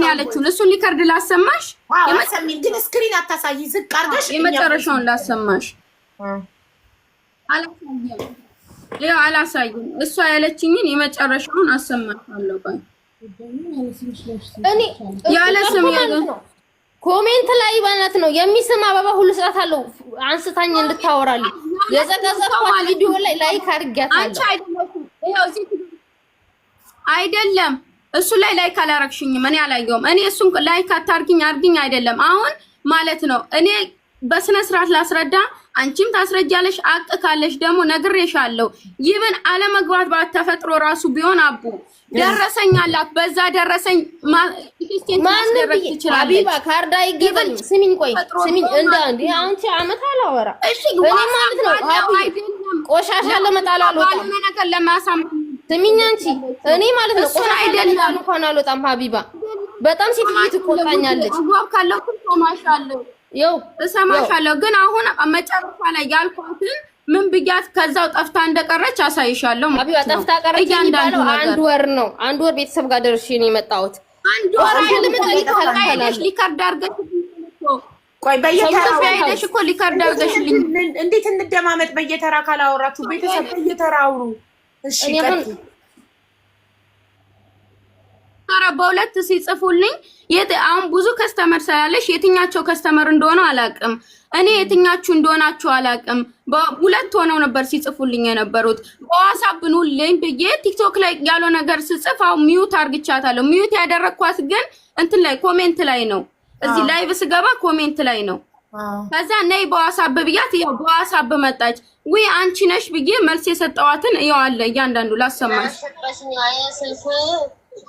ያለችውን እሱን ሊከርድ ላሰማሽ። የመሰሚን ግን ስክሪን አታሳይ፣ ዝቅ አድርገሽ የመጨረሻውን ላሰማሽ። አላሳይም። እሷ ያለችኝን የመጨረሻውን አሰማሻለሁ። ቆይ እኔ ያለ ስም ኮሜንት ላይ ባናት ነው የሚስም አበባ ሁሉ ሰዓት አለው አንስታኝ እንድታወራልኝ የዘቀዘቀው ቪዲዮ ላይ ላይክ አድርጊያታለሁ። አይደለም እሱ ላይ ላይክ አላረግሽኝም። እኔ አላየሁም። እኔ እሱን ላይክ አታርጊኝ አርጊኝ አይደለም አሁን ማለት ነው። እኔ በስነ ስርዓት ላስረዳ፣ አንቺም ታስረጃለሽ። አቅ ካለሽ ደግሞ ነግሬሻለሁ። ይብን አለመግባት ባተፈጥሮ ራሱ ቢሆን አቡ ደረሰኝ አላት። በዛ ደረሰኝ ማን ደረክ ይችላል። ሀቢባ ካርዳ ይገባል። ስሚኝ ቆይ ስሚኝ እንዴ አንቺ አመት አላወራ እኔ ማለት ነው ቆሻሻ ለመጣል አልወጣም ነገር ለማሳም ስሚኝ አንቺ እኔ ማለት ነው ቆሻሻ አይደለም እንኳን አልወጣም። ሀቢባ በጣም ሴትዬ ትቆጣኛለች። አግባብ ካለው እሰማሻለሁ እሰማሻለሁ። ግን አሁን መጨረሻ ላይ ያልኳትን ምን ብያት ከዛው ጠፍታ እንደቀረች አሳይሻለሁ። ሀቢባ ጠፍታ ቀረች የሚባለው 1 ወር ነው። 1 ወር ቤተሰብ ጋር ደርሼ ነው የመጣሁት። 1 ወር አይደለም ሊከርድ አድርገሽ ቆይ በየተራ ሄደሽ እኮ ሊከርድ አድርገሽልኝ እንዴት እንደማመጥ በየተራ ካላወራችሁ ቤተሰብ በየተራ አውሩ። እሺ ኧረ በሁለት ሲጽፉልኝ አሁን ብዙ ከስተመር ስላለሽ የትኛቸው ከስተመር እንደሆነ አላውቅም። እኔ የትኛችሁ እንደሆናችሁ አላውቅም። በሁለት ሆነው ነበር ሲጽፉልኝ የነበሩት። በዋትስአፕ ኑልኝ ብዬ ቲክቶክ ላይ ያለው ነገር ስጽፍ አሁን ሚዩት አርግቻታለሁ። ሚዩት ያደረኳት ግን እንትን ላይ ኮሜንት ላይ ነው። እዚህ ላይቭ ስገባ ኮሜንት ላይ ነው። ከዛ ነይ በዋትስአፕ ብያት ያው በዋትስአፕ መጣች። ወይ አንቺ ነሽ ብዬ መልስ የሰጠዋትን ያው አለ እያንዳንዱ ላሰማሽ።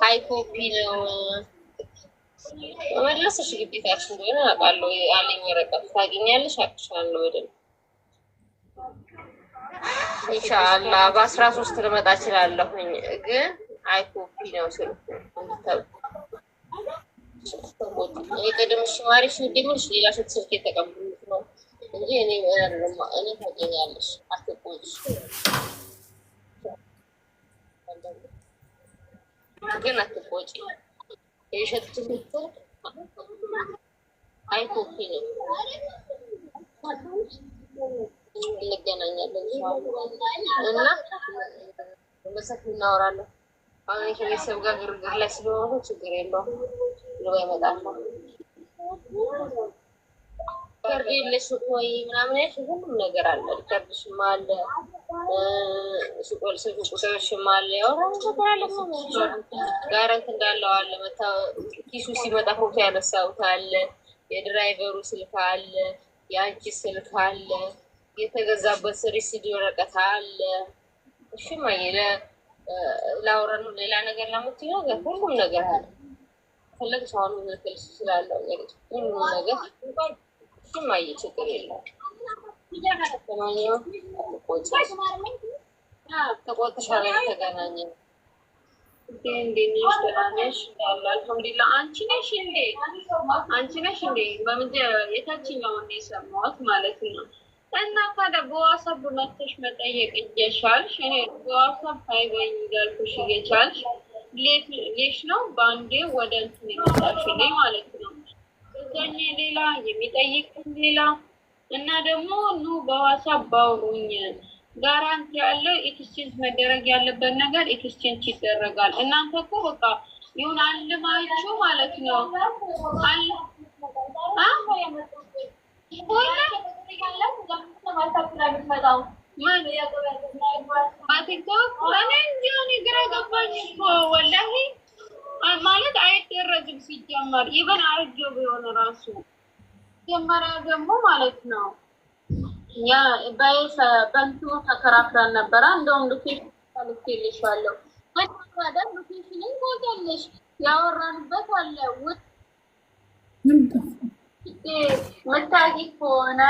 ሃይ ኮፒ ነው መለስሽ ግዴታሽ እንደሆነ አውቃለሁ። አለኝ ወረቀት ታገኛለሽ አቅሻለሁ በደንብ ኢንሻአላህ በ13 ልመጣ እችላለሁኝ። ግን ሃይ ኮፒ ነው ስልኩ የቀደምሽ ማሪሽ እንደምልሽ ሌላ ስልክ የተቀበሉት ነው እንጂ እኔ ታገኛለሽ አትቆጭ። ግን አትቆጭ የሸጥኩት ሃይ ኮፒ ነው። እንገናኛለን እና በመሰክ እናወራለን። አሁን ከቤተሰብ ጋር ግርግር ላይ ስለሆነ ችግር የለውም። ነው ይመጣል ከርቤልሽ ወይ ምናምን ሁሉም ነገር አለ። ከርብሽም አለ ሱቆል ቁጥርሽም አለ። ያው ጋራንት እንዳለው አለ። ኪሱ ሲመጣ ፎቶ ያነሳውት አለ። የድራይቨሩ ስልክ አለ። የአንቺ ስልክ አለ። የተገዛበት ሪሲድ ወረቀት አለ። እሺ ማይለ ላውራኑ ሌላ ነገር ለምትይ ነገር ሁሉም ነገር አለ። ፈለግሽ አሁን መልስ ስላለው ሁሉም ነገር እሺ ማይ ችግር የለም። ተቆጥሻለ ተገናኘ እንዴት ነሽ? ደህና ነሽ? አልሐምዱሊላህ። አንቺ ነሽ እንዴ? በምን የታችኛውን የሰማሁት ማለት ነው። እና ታዲያ በዋትስአፕ መተሽ መጠየቅ እየቻልሽ እኔ በዋትስአፕ አይበኝ እያልኩሽ እየቻልሽ ሌሽ ነው በአንዴ ወደ እንትን ይመጣሽልኝ ማለት ነው። እዛኛ ሌላ የሚጠይቅም ሌላ እና ደግሞ ኑ በዋትስአፕ ባውሩኝ ጋራንቲ ያለ ኤክስቼንጅ መደረግ ያለበት ነገር ኤክስቼንጅ ይደረጋል። እናንተ እኮ በቃ ይሁን አልማችሁ ማለት ነው ማለት አይደረግም ሲጀመር ይበን አርጆ ቢሆን ራሱ ጀመሪያ ደግሞ ማለት ነው ያ በእንትኑ ተከራክረን ነበረ። እንደውም ሎኬሽን ልኬልሻለሁ ማለት ሎኬሽንን ታውቂያለሽ። ያወራንበት አለ መታቂ ከሆነ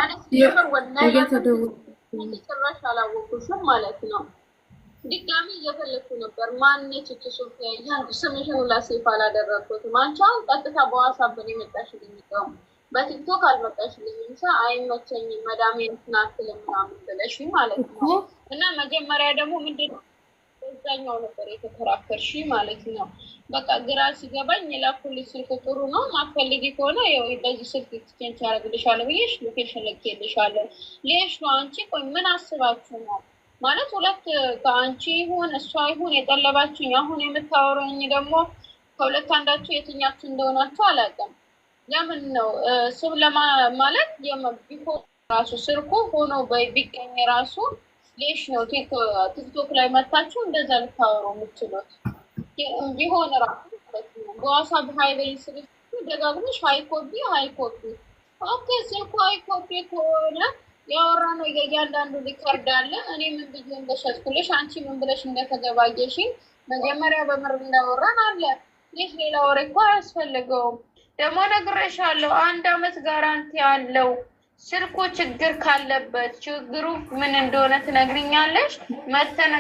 ጭራሽ አላወኩሽም ማለት ነው። ድጋሚ እየፈለኩ ነበር። ማነች እቺ ሶፊያ? ስምሽን ሁላ ሴፍ አላደረኩትም። አንቺ አሁን ቀጥታ በዋትስአፕ ነው የመጣሽልኝ። በቲክቶክ አልመጣሽልኝም። አይመቸኝም መዳሜ እንትናትል ምናምን ብለሽ ማለት ነው። እና መጀመሪያ ደግሞ ምንድነው እዛኛው ነበር የተከራከርሽ ማለት ነው። በቃ ግራ ሲገባኝ የላኩልሽ ስልክ ጥሩ ነው ማትፈልጊ ከሆነ ያው በዚህ ስልክ ኤክስቼንጅ አደርግልሻለሁ ብዬሽ ሎኬሽን ልኬልሻለሁ። ሌሽ ነው አንቺ ቆይ ምን አስባችሁ ነው ማለት ሁለት ከአንቺ ይሁን እሷ ይሁን የጠለባችሁኝ። አሁን የምታወሩኝ ደግሞ ከሁለት አንዳችሁ የትኛችሁ እንደሆናችሁ አላውቅም። ለምን ነው ስም ማለት ቢሆን ራሱ ስልኩ ሆኖ ቢገኝ ራሱ ሌሽ ነው ቲክቶክ ላይ መታችሁ እንደዛ ልታወሩ የምትችሉት ቢሆን ራሱ በዋትስአፕ ሃይበይ ስልክ ደጋግመሽ ሃይኮፒ ኦኬ ስልኩ ሃይኮፒ ከሆነ ያወራነው እያንዳንዱ ሪከርድ አለ። እኔ ምን ብዬ እንደሸጥኩልሽ አንቺ ምን ብለሽ እንደተገባየሽኝ መጀመሪያ በምር እንዳወራን አለ። ይህ ሌላ ወሬ እኮ አያስፈልገውም። ደግሞ ነግሬሻለሁ 1 አመት ጋራንቲ አለው። ስልኩ ችግር ካለበት ችግሩ ምን እንደሆነ ትነግሪኛለሽ። መተን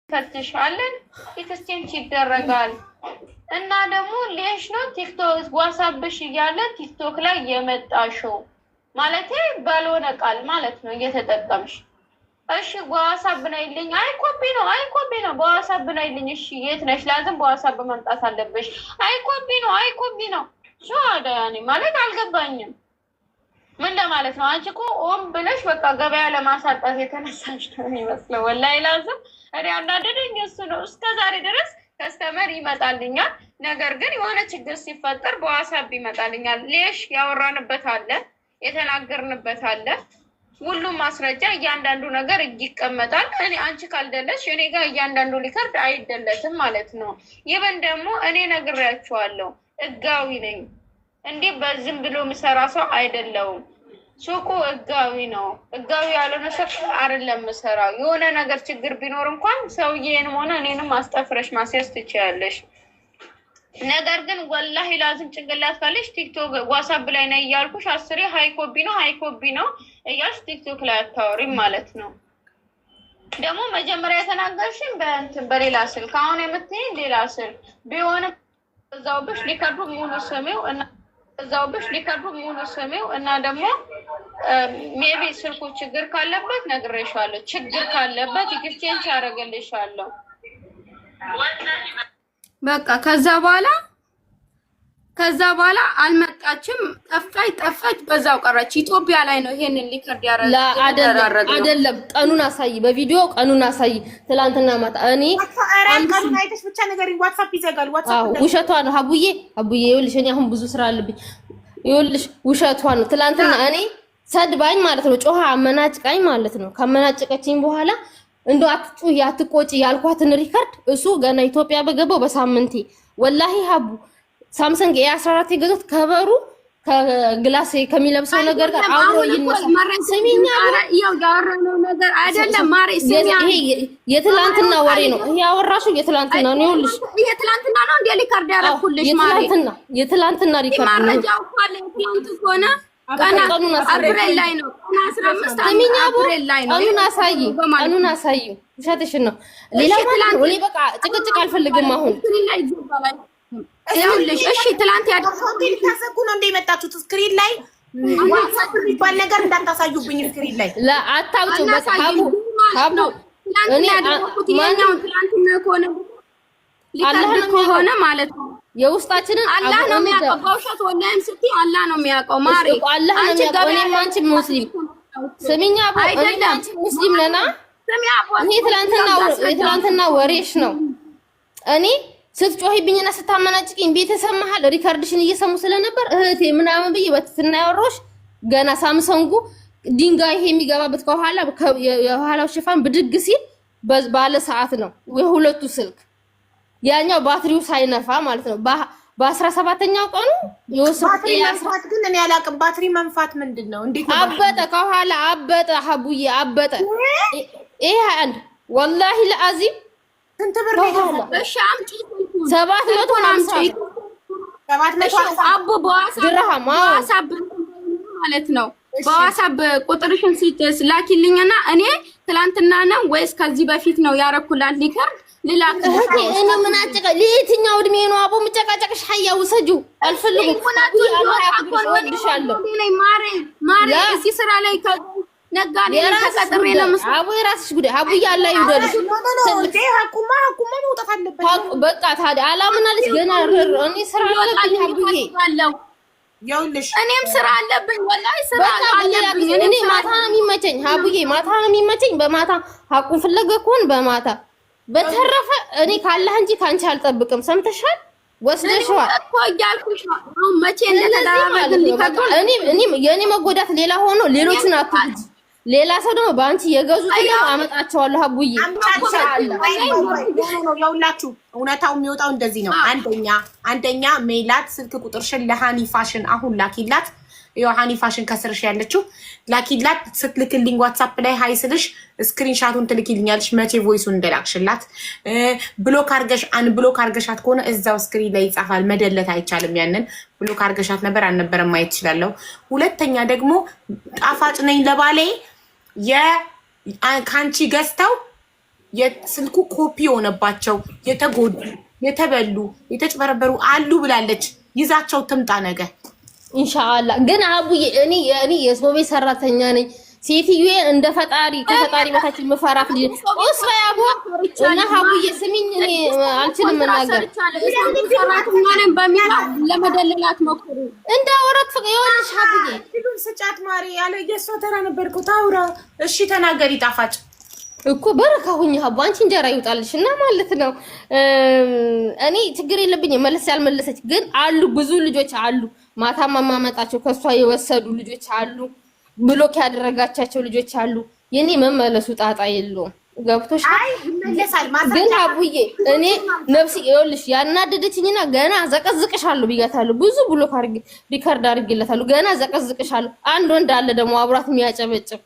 ፈትሻለን ኤክስቼንጅ ይደረጋል። እና ደግሞ ሌሽ ነው ቲክቶክ ዋትስአፕሽ እያለ ቲክቶክ ላይ የመጣሽው ማለት ባልሆነ ቃል ማለት ነው እየተጠቀምሽ። እሺ በዋትስአፕ ነይልኝ። አይ ኮፒ ነው በዋትስአፕ ነይልኝ። እሺ የት ነሽ? ላዝም በዋትስአፕ መምጣት አለብሽ። አይ ኮፒ ነው ሻዳ ያኔ ማለት አልገባኝም። ምን ለማለት ነው? አንቺ እኮ ኦም ብለሽ በቃ ገበያ ለማሳጣት የተነሳሽ ነው የሚመስለው። ወላሂ ላዝም እኔ አናደደኝ እሱ ነው። እስከ ዛሬ ድረስ ከስተመር ይመጣልኛል። ነገር ግን የሆነ ችግር ሲፈጠር በዋትስአፕ ይመጣልኛል። ሌሽ ያወራንበት አለ፣ የተናገርንበት አለ። ሁሉም ማስረጃ እያንዳንዱ ነገር ይቀመጣል። እኔ አንቺ ካልደለሽ እኔ ጋር እያንዳንዱ ሊከርድ አይደለትም ማለት ነው። ይበን ደግሞ እኔ ነግሬያቸዋለሁ፣ ህጋዊ ነኝ። እንዲህ በዝም ብሎ ምሰራ ሰው አይደለውም። ሱቁ ህጋዊ ነው። ህጋዊ ያልሆነ ሰው አይደለም ምሰራው። የሆነ ነገር ችግር ቢኖር እንኳን ሰውዬንም ሆነ እኔንም አስጠፍረሽ ማስያዝ ትችያለሽ። ነገር ግን ወላሂ ላዝም ጭንቅላት ካለሽ ቲክቶክ ዋትስአፕ ላይ ነው እያልኩሽ አስሬ ሃይ ኮፒ ነው እያልሽ ቲክቶክ ላይ አታወሪም ማለት ነው። ደግሞ መጀመሪያ የተናገርሽኝ በሌላ ስልክ አሁን የምትይኝ ሌላ ስልክ ቢሆንም እዛውብሽ ሊከዱ ሙሉ ስሜው እና ደግሞ ሜቢ ስልኩ ችግር ካለበት ነግሬሻለሁ። ችግር ካለበት ኤክስቼንጅ አደርግልሻለሁ። በቃ ከዛ በኋላ አልመጣችም። ጠፋች፣ በዛው ቀረች። ኢትዮጵያ ላይ ነው ይሄንን ሊከርድ አይደለም። ቀኑን አሳይ፣ በቪዲዮ ቀኑን አሳይ። ትላንትና ማታ እኔ ቀኑን አይተሽ ብቻ ነገር ዋትስአፕ ይዘጋል። ዋትስአፕ ውሸቷ ነው። ሀቡዬ ይኸውልሽ፣ እኔ አሁን ብዙ ስራ አለብኝ። ይኸውልሽ ውሸቷ ነው። ትላንትና እኔ ሰድባኝ ማለት ነው፣ ጮሃ አመናጭቃኝ ማለት ነው። ካመናጭቀችኝ በኋላ እንደው አትጩሂ አትቆጪ ያልኳትን ሪከርድ እሱ ገና ኢትዮጵያ በገባው በሳምንቴ ወላሂ ሀቡ ሳምሰንግ A14 የገዛሁት ከበሩ ከግላስ ከሚለብሰው ነገር ጋር አብሮ ይነሳል። ስሚኛ ያው ያወራነው ነገር አይደለም ማሬ። ይሄ የትላንትና ወሬ ነው። ይሄ ያወራሽው የትላንትና ነው። ይኸውልሽ የትላንትና ነው እንደ ሪከርድ ያደረኩልሽ ማሬ። የትላንትና ሪከርድ ነው። መረጃው ካለ ፕሪንት ሆነ ቀኑን አብሬል ላይ ነው። 15 አብሬል ላይ ነው። ቀኑን አሳይ። ውሸትሽን ነው። ሌላ ማለት ነው። በቃ ጭቅጭቅ አልፈልግም አሁን። ይኸውልሽ እሺ፣ ትላንት ያደረኩት ታዘጉ ነው እንደ የመጣችሁት ስክሪን ላይ ዋትስአፕ የሚባል ነገር እንዳታሳዩብኝ ስክሪን ላይ አታውጡ። በቃ ሀቡ እኔ ያደረኩት ይሄኛው ትላንትና ከሆነ ማለት ነው የውስጣችንን አላህ ነው የሚያውቀው። በውሸት ወላሂም ስትይ አላህ ነው የሚያውቀው ማሬ። አላህ ነው የሚያውቀው። እኔም አንቺም ሙስሊም ስሚኛ፣ እኔም አንቺም ሙስሊም ነና። ይሄ ትላንትና ወሬሽ ነው። እኔ ስትጮሂብኝና ስታመናጭቂኝ ቤተሰብ መሀል ሪካርድሽን እየሰሙ ስለነበር እህቴ ምናምን ብዬ በትትና ያወራሁሽ ገና ሳምሰንጉ ድንጋይ ይሄ የሚገባበት ከኋላ የኋላው ሽፋን ብድግ ሲል ባለ ሰዓት ነው የሁለቱ ስልክ ያኛው ባትሪው ሳይነፋ ማለት ነው። በ17ኛው ቀኑ ባትሪ መንፋት ግን እኔ አላውቅም። ባትሪ መንፋት ምንድነው? እንዴት ነው? አበጠ፣ ከኋላ አበጠ፣ ሀቡዬ አበጠ። ይሄ አንድ ወላሂ ለአዚም ስንት ብር ነው? እሺ አምጪ 750 አቦ በዋትስአፕ ማለት ነው። በዋትስአፕ ቁጥርሽን ላኪልኝና እኔ ትላንትና ነው ወይስ ከዚህ በፊት ነው ያረኩላት ሊከርድ እኔ ምን አጨቃ ለየትኛው እድሜ ነው አቦ መጨቃጨቅሽ? ሀያ ውሰጁ አልፈልግም። ማሬ እዚህ ስራ ላይ ነጋዴ ተቀጥሬ ለምስ አቦ የራስሽ ጉዳይ ሀቡ ያላ ይውደልሽ። ሀቁማ መውጣት አለበት። በቃ ታዲያ አላምናለች ገና እኔ ስራ አለብኝ ሀቡዬ። ይኸውልሽ እኔም ስራ አለብኝ ወላሂ ስራ አለብኝ። እኔ ማታ ነው የሚመቸኝ ሀቡዬ፣ ማታ ነው የሚመቸኝ። በማታ ሀቁን ፍለገ ከሆነ በማታ በተረፈ እኔ ካላህ እንጂ ካንቺ አልጠብቅም። ሰምተሻል? ወስደሽዋል እኮ እያልኩሽ ነው። አሁን መቼ እንደተዳረግን እኔ የኔ መጎዳት ሌላ ሆኖ ሌሎችን አትጉጂ። ሌላ ሰው ደግሞ በአንቺ የገዙት ነው አመጣቸዋለሁ። ሀቡዬ ያውላችሁ እውነታው የሚወጣው እንደዚህ ነው። አንደኛ ሜላት ስልክ ቁጥርሽን ለሃኒ ፋሽን አሁን ላኪላት። ያው ሃኒ ፋሽን ከስርሽ ያለችው ላኪላት። ስትልክልኝ ዋትስአፕ ላይ ሃይ ስልሽ ስክሪንሻቱን ትልኪልኛለሽ መቼ ቮይሱን እንደላክሽላት። ብሎክ አርገሻት ከሆነ እዛው ስክሪን ላይ ይጻፋል። መደለት አይቻልም። ያንን ብሎክ አርገሻት ነበር አልነበረም ማየት እችላለሁ። ሁለተኛ ደግሞ ጣፋጭ ነኝ ለባሌ ካንቺ ገዝተው የስልኩ ኮፒ የሆነባቸው የተጎዱ የተበሉ የተጭበረበሩ አሉ ብላለች። ይዛቸው ትምጣ ነገ ኢንሻአላህ። ግን አቡዬ እኔ የሰው ቤት ሰራተኛ ነኝ። ሴትዮዬ እንደ ፈጣሪ ከፈጣሪ በታች መፈራት ልጅ ኦስፋ ያቦ እና ሀቡዬ ስሚኝ፣ እኔ አልችልም መናገር። ሰራተኛ ነኝ በሚል ለመደለላት ሞክሩ እንዳወራት ፍቅ ይወልሽ ሀቡዬ ስጫት ማሪ ያለ የሷ ተራ ነበርኩ ታውራ። እሺ ተናገሪ ጣፋጭ እኮ በረካ ሁኝ ሀቡ አንቺ እንጀራ ይውጣልሽ እና ማለት ነው። እኔ ችግር የለብኝ መለስ ያልመለሰች ግን አሉ ብዙ ልጆች አሉ ማታ ማማመጣቸው ከሷ የወሰዱ ልጆች አሉ፣ ብሎክ ያደረጋቻቸው ልጆች አሉ። የኔ መመለሱ ጣጣ የለውም። ገብቶሽ ይመለሳል። ግን ሀቡዬ እኔ ነፍስ ይኸውልሽ ያናደደችኝና ገና ዘቀዝቅሻለሁ ብያታለሁ። ብዙ ብሎክ አድርጌ ሪከርድ አድርጌለታለሁ። ገና ዘቀዝቅሻለሁ። አንድ ወንድ አለ ደግሞ አብራት የሚያጨበጭብ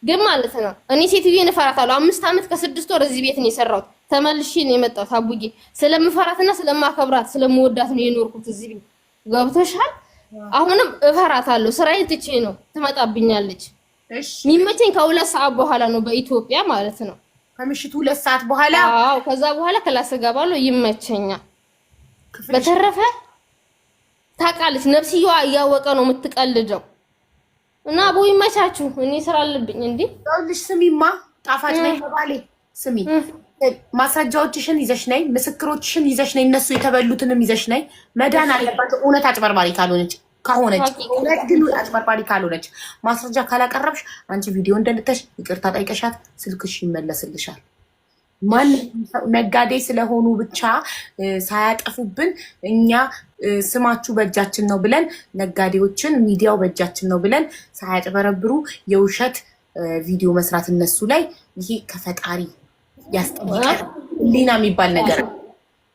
ግን ማለት ነው። እኔ ሴትዮን እፈራታለሁ። 5 ዓመት ከ6 ወር እዚህ ቤት ነው የሰራሁት። ተመልሼ ነው የመጣሁት ሀቡዬ። ስለምፈራትና ስለማከብራት ስለምወዳት ነው የኖርኩት እዚህ ቤት። ገብቶሻል? አሁንም እፈራታለሁ። ስራዬ ትቼ ነው ትመጣብኛለች። እሺ የሚመቸኝ ከ2 ሰዓት በኋላ ነው በኢትዮጵያ ማለት ነው። ከምሽቱ 2 ሰዓት በኋላ። አዎ ከዛ በኋላ ክላስ እገባለሁ፣ ይመቸኛል። በተረፈ ታውቃለች ነፍስየዋ እያወቀ ነው የምትቀልደው። እና አቦ ይመቻችሁ። እኔ ስራ አለብኝ እንዴ። ይኸውልሽ ስሚማ፣ ጣፋጭ ነኝ ባሌ። ስሚ ማስረጃዎችሽን ይዘሽ ነይ፣ ምስክሮችሽን ይዘሽ ነይ፣ እነሱ የተበሉትንም ይዘሽ ነይ። መዳን አለባቸው እውነት አጭበርባሪ ከሆነች እውነት ግን አጭበርባሪ ካልሆነች ማስረጃ ካላቀረብሽ አንቺ ቪዲዮ እንደልተሽ ይቅርታ ጠይቀሻት ስልክሽ ይመለስልሻል። ማን ነጋዴ ስለሆኑ ብቻ ሳያጠፉብን እኛ ስማችሁ በእጃችን ነው ብለን ነጋዴዎችን ሚዲያው በእጃችን ነው ብለን ሳያጭበረብሩ የውሸት ቪዲዮ መስራት እነሱ ላይ ይሄ ከፈጣሪ ያስጠይቃል። ሊና የሚባል ነገር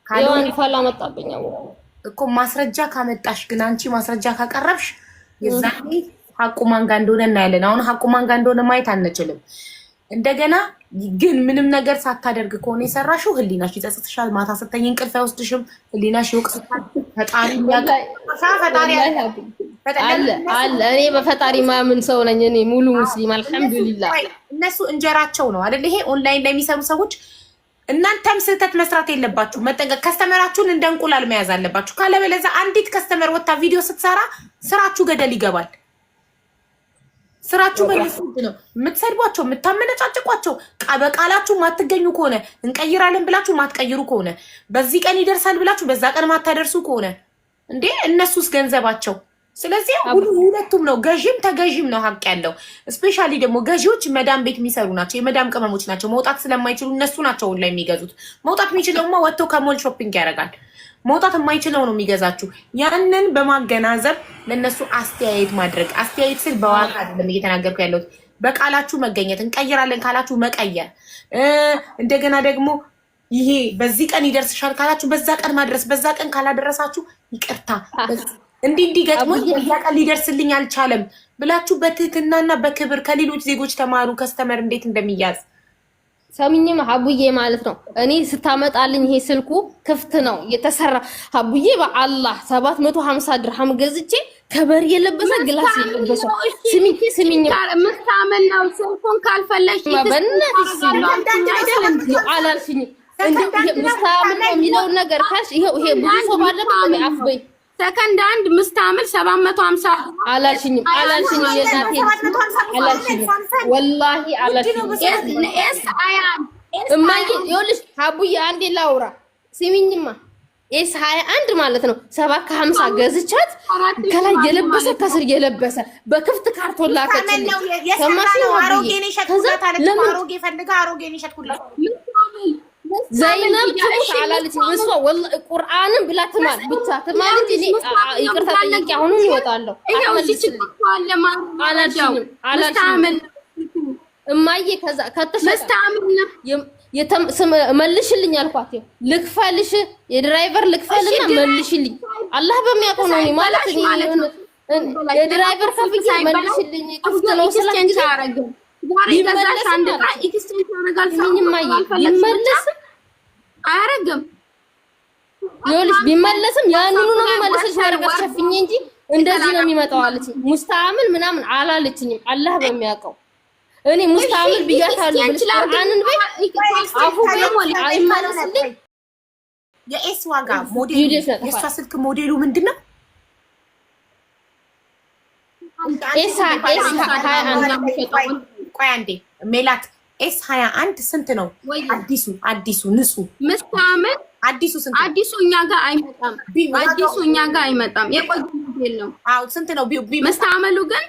ካልሆነ ይፋላ መጣብኝ እኮ ማስረጃ ካመጣሽ ግን አንቺ ማስረጃ ካቀረብሽ የዛኔ ሐቁ ማን ጋር እንደሆነ እናያለን። አሁን ሐቁ ማን ጋር እንደሆነ ማየት አንችልም። እንደገና ግን ምንም ነገር ሳታደርግ ከሆነ የሰራሽው ህሊናሽ ይጸጽትሻል። ማታ ስተኝ እንቅልፍ አይወስድሽም። ህሊናሽ ይወቅስሻል። ፈጣሪ አለ እኔ በፈጣሪ ማምን ሰው ነኝ። እኔ ሙሉ ሙስሊም አልሐምዱሊላህ። እነሱ እንጀራቸው ነው አይደል? ይሄ ኦንላይን ላይ የሚሰሩ ሰዎች እናንተም ስህተት መስራት የለባችሁ። መጠንቀቅ፣ ከስተመራችሁን እንደ እንቁላል መያዝ አለባችሁ። ካለበለዚያ አንዲት ከስተመር ወታ ቪዲዮ ስትሰራ ስራችሁ ገደል ይገባል። ስራችሁ በእነሱ ነው የምትሰድቧቸው፣ የምታመነጫጭቋቸው። በቃላችሁ ማትገኙ ከሆነ እንቀይራለን ብላችሁ ማትቀይሩ ከሆነ በዚህ ቀን ይደርሳል ብላችሁ በዛ ቀን ማታደርሱ ከሆነ እንዴ እነሱስ ገንዘባቸው። ስለዚህ ሁለቱም ነው፣ ገዢም ተገዢም ነው ሀቅ ያለው። ስፔሻሊ ደግሞ ገዢዎች መዳም ቤት የሚሰሩ ናቸው፣ የመዳም ቅመሞች ናቸው። መውጣት ስለማይችሉ እነሱ ናቸው ላይ የሚገዙት። መውጣት የሚችለውማ ወጥተው ከሞል ሾፒንግ ያደርጋል። መውጣት የማይችለው ነው የሚገዛችሁ። ያንን በማገናዘብ ለነሱ አስተያየት ማድረግ። አስተያየት ስል በዋጋ አይደለም እየተናገርኩ ያለሁት፣ በቃላችሁ መገኘት። እንቀይራለን ካላችሁ መቀየር። እንደገና ደግሞ ይሄ በዚህ ቀን ይደርስሻል ካላችሁ በዛ ቀን ማድረስ፣ በዛ ቀን ካላደረሳችሁ ይቅርታ እንዲህ ገጥሞኝ በዛ ቀን ሊደርስልኝ አልቻለም ብላችሁ በትህትናና በክብር ከሌሎች ዜጎች ተማሩ። ከስተመር እንዴት እንደሚያዝ ሰሚኝም ሀቡዬ ማለት ነው። እኔ ስታመጣልኝ ይሄ ስልኩ ክፍት ነው የተሰራ ሀቡዬ በአላህ 750 ድርሃም ገዝቼ ከበር የለበሰ ግላስ የለበሰ ስሚኝ ምታመል ነው። ስልኩን ካልፈለሽ በእናትሽ አላልሽኝ እንደው ምታመል ነው የሚለውን ነገር ካልሽ ይሄ ብዙ ሰው ባለበት አፍበይ ሰከንድ አንድ ምስታምል 750 አላልሽኝም የናቴ አላልሽኝም ወላሂ አላልሽኝም። እማዬ ይኸውልሽ ሀቡዬ አንዴ ላውራ ስሚኝማ። ኤስ 21 ማለት ነው 750 ገዝቻት ከላይ የለበሰ ከስር የለበሰ በክፍት ካርቶን ላከችኝ። አሮጌ ፈልጋ አሮጌ ነሽኩላት ዘይነብ ትሙት አላለች። እሷ ወላሂ ቁርአንን ብላ ትማል ብቻ ትማል እንጂ ይቅርታ ጠይቄ አሁንም ይወጣለሁ። አላልሽኝም እማዬ ከዛ መልሽልኝ አልኳት። ልክፈልሽ የድራይቨር ልክፈልና መልሽልኝ። አላህ በሚያውቀው ነው ማለት የድራይቨር ከፍዬ መልሽልኝ። ክፍት ነው ስለዚህ አያረግም። ይኸውልሽ ቢመለስም ያንኑ ነው የሚመለስልሽ። ወረቀት ሸፍኜ እንጂ እንደዚህ ነው የሚመጣው አለች። ሙስታምል ምናምን አላለችኝም። አላህ በሚያውቀው እኔ ሙስታምል ብያታለሁ። ቁርአንን በይ አፉ በይ አይመለስልኝ። የኤስ ዋጋ ሞዴሉ የሷ ስልክ ሞዴሉ ምንድነው? ኤስ 21 ቆይ አንዴ ሜላት ኤስ 21 ስንት ነው? አዲሱ ንጹህ ምስታምል አዲሱ ስንት? አዲሱ እኛ ጋር አይመጣም። የቆየ ሞዴል ነው። አዎ ስንት ነው? ምስታምሉ ግን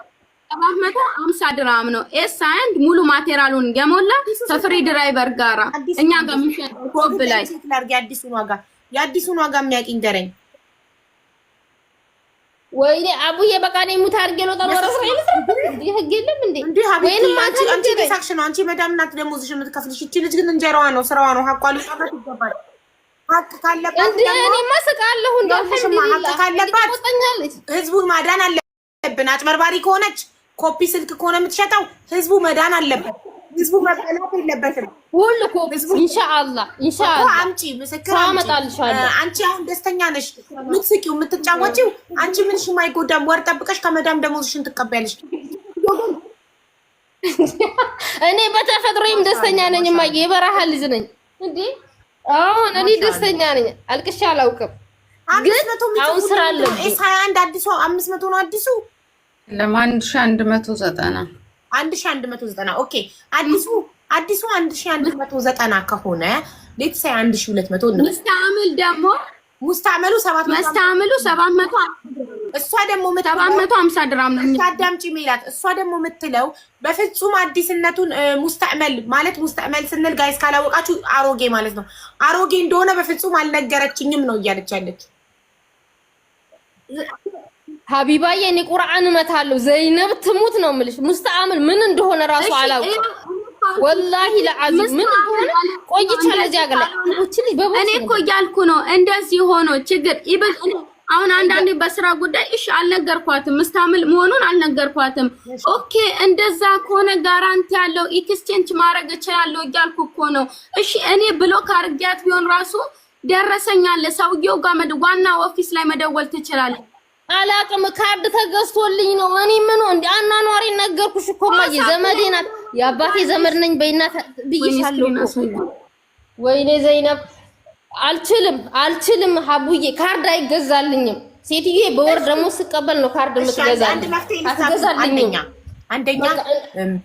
750 ድራም ነው። ኤስ አንድ ሙሉ ማቴሪያሉን የሞላ ከፍሪ ድራይቨር ጋራ እኛ ጋር የሚሸጠው ኮብ ላይ የአዲሱን ዋጋ የሚያውቂኝ ገረኝ። ወይኔ አቡዬ በቃ ነው ሙት አድርጌ ነው ተወረሰ እንዴ ህግ የለም እንዴ? ወይንም አንቺ ተሳክሽ ነው አንቺ መዳም ናት ደሞዝሽ የምትከፍልሽ። እቺ ልጅ ግን እንጀራዋ ነው ስራዋ ነው። ሀቋ ሊጣበት ይገባል። ሀቅ ካለባት እንዴ እኔ ማስቃለሁ እንዴ ሀቅ ካለባት ህዝቡን ማዳን አለብን። አጭበርባሪ ከሆነች ኮፒ ስልክ ከሆነ የምትሸጠው ህዝቡ መዳን አለበት። ህዝቡ መቀናት የለበትም። ሁሉ ኮፒ ኢንሻአላህ አምጪ ምስክር አመጣልሻለሁ። አንቺ አሁን ደስተኛ ነሽ የምትስቂው የምትጫወጪው አንቺ ምንሽ የማይጎዳም ወር ጠብቀሽ ከመዳም ደሞዝሽን ትቀበያለሽ። እኔ በተፈጥሮዬም ደስተኛ ነኝ። ማየ የበረሃ ልጅ ነኝ እንዴ አሁን እኔ ደስተኛ ነኝ። አልቅሻ አላውቅም። ግን አሁን ስራ አለ ኤስ 21 አዲሱ 500 ነው አዲሱ ለ1190 1190 ኦኬ። አዲሱ 1190 ከሆነ ሌት ሳይ 1200 ነው። ሙስታዕምል ደግሞ ሙስታዕምሉ 700 እሷ ደግሞ 750 ድራም ነው። ታዳምጪ ሜላት እሷ ደግሞ የምትለው በፍጹም አዲስነቱን ሙስታዕመል ማለት ሙስታዕመል ስንል ጋይስ ካላወቃችሁ አሮጌ ማለት ነው። አሮጌ እንደሆነ በፍጹም አልነገረችኝም ነው እያለች ያለች ሀቢባዬ። እኔ ቁርአን እመታለሁ ዘይነብ ትሙት ነው የምልሽ። ሙስታዕምል ምን እንደሆነ ራሱ አላውቅም ወላሂ ለአዚም ምን እንደሆነ ቆይቻለሁ። እዚህ አገለ እኔ እኮ እያልኩ ነው እንደዚህ ሆኖ ችግር ይበል። አሁን አንዳንዴ በስራ ጉዳይ እሺ አልነገርኳትም፣ ሙስታዕምል መሆኑን አልነገርኳትም። ኦኬ እንደዛ ከሆነ ጋራንቲ ያለው ኤክስቼንጅ ማድረግ እችላለሁ እያልኩ እኮ ነው። እሺ እኔ ብሎክ አድርጊያት ቢሆን ራሱ ደረሰኛለ ሰውየው ጋር ዋና ኦፊስ ላይ መደወል ትችላለህ። አላቅም ካርድ ተገዝቶልኝ ነው። እኔ ምን እንደ አናኗሪ ነገርኩሽ እኮ ማየ ዘመዴ ናት የአባቴ ዘመድ ነኝ በእናት ብዬሻለሁ እኮ። ወይኔ ዘይነብ አልችልም ሀቡዬ ካርድ አይገዛልኝም። ሴትዬ በወር ደግሞ ስቀበል ነው ካርድ የምትገዛልኝ። አትገዛልኝም። አንደኛ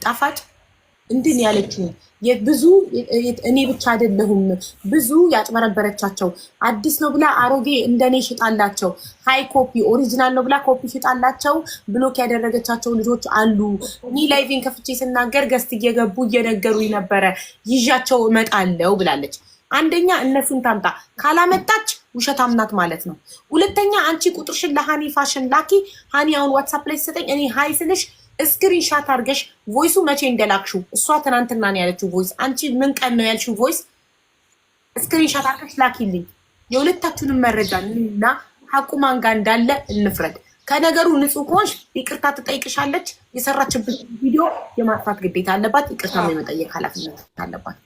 ጣፋጭ እንድን ያለችው የብዙ እኔ ብቻ አይደለሁም ብዙ ያጭበረበረቻቸው አዲስ ነው ብላ አሮጌ እንደኔ ሽጣላቸው ሃይ ኮፒ ኦሪጂናል ነው ብላ ኮፒ ሽጣላቸው ብሎክ ያደረገቻቸው ልጆች አሉ። እኔ ላይቪን ከፍቼ ስናገር ገስት እየገቡ እየነገሩኝ ነበረ ይዣቸው እመጣለሁ ብላለች። አንደኛ እነሱን ታምጣ ካላመጣች ውሸታም ናት ማለት ነው። ሁለተኛ አንቺ ቁጥርሽን ለሃኒ ፋሽን ላኪ። ሃኒ አሁን ዋትስአፕ ላይ ሰጠኝ እኔ ሃይ ስልሽ ስክሪንሻት አድርገሽ ቮይሱ መቼ እንደላክሽው እሷ ትናንትና ነው ያለችው ቮይስ። አንቺ ምን ቀን ነው ያልሽው ቮይስ? ስክሪንሻት አድርገሽ ላኪልኝ። የሁለታችሁንም መረጃ እና ሀቁ ማን ጋር እንዳለ እንፍረድ። ከነገሩ ንጹህ ከሆንሽ ይቅርታ ትጠይቅሻለች። የሰራችበት ቪዲዮ የማጥፋት ግዴታ አለባት። ይቅርታ የመጠየቅ ኃላፊነት አለባት።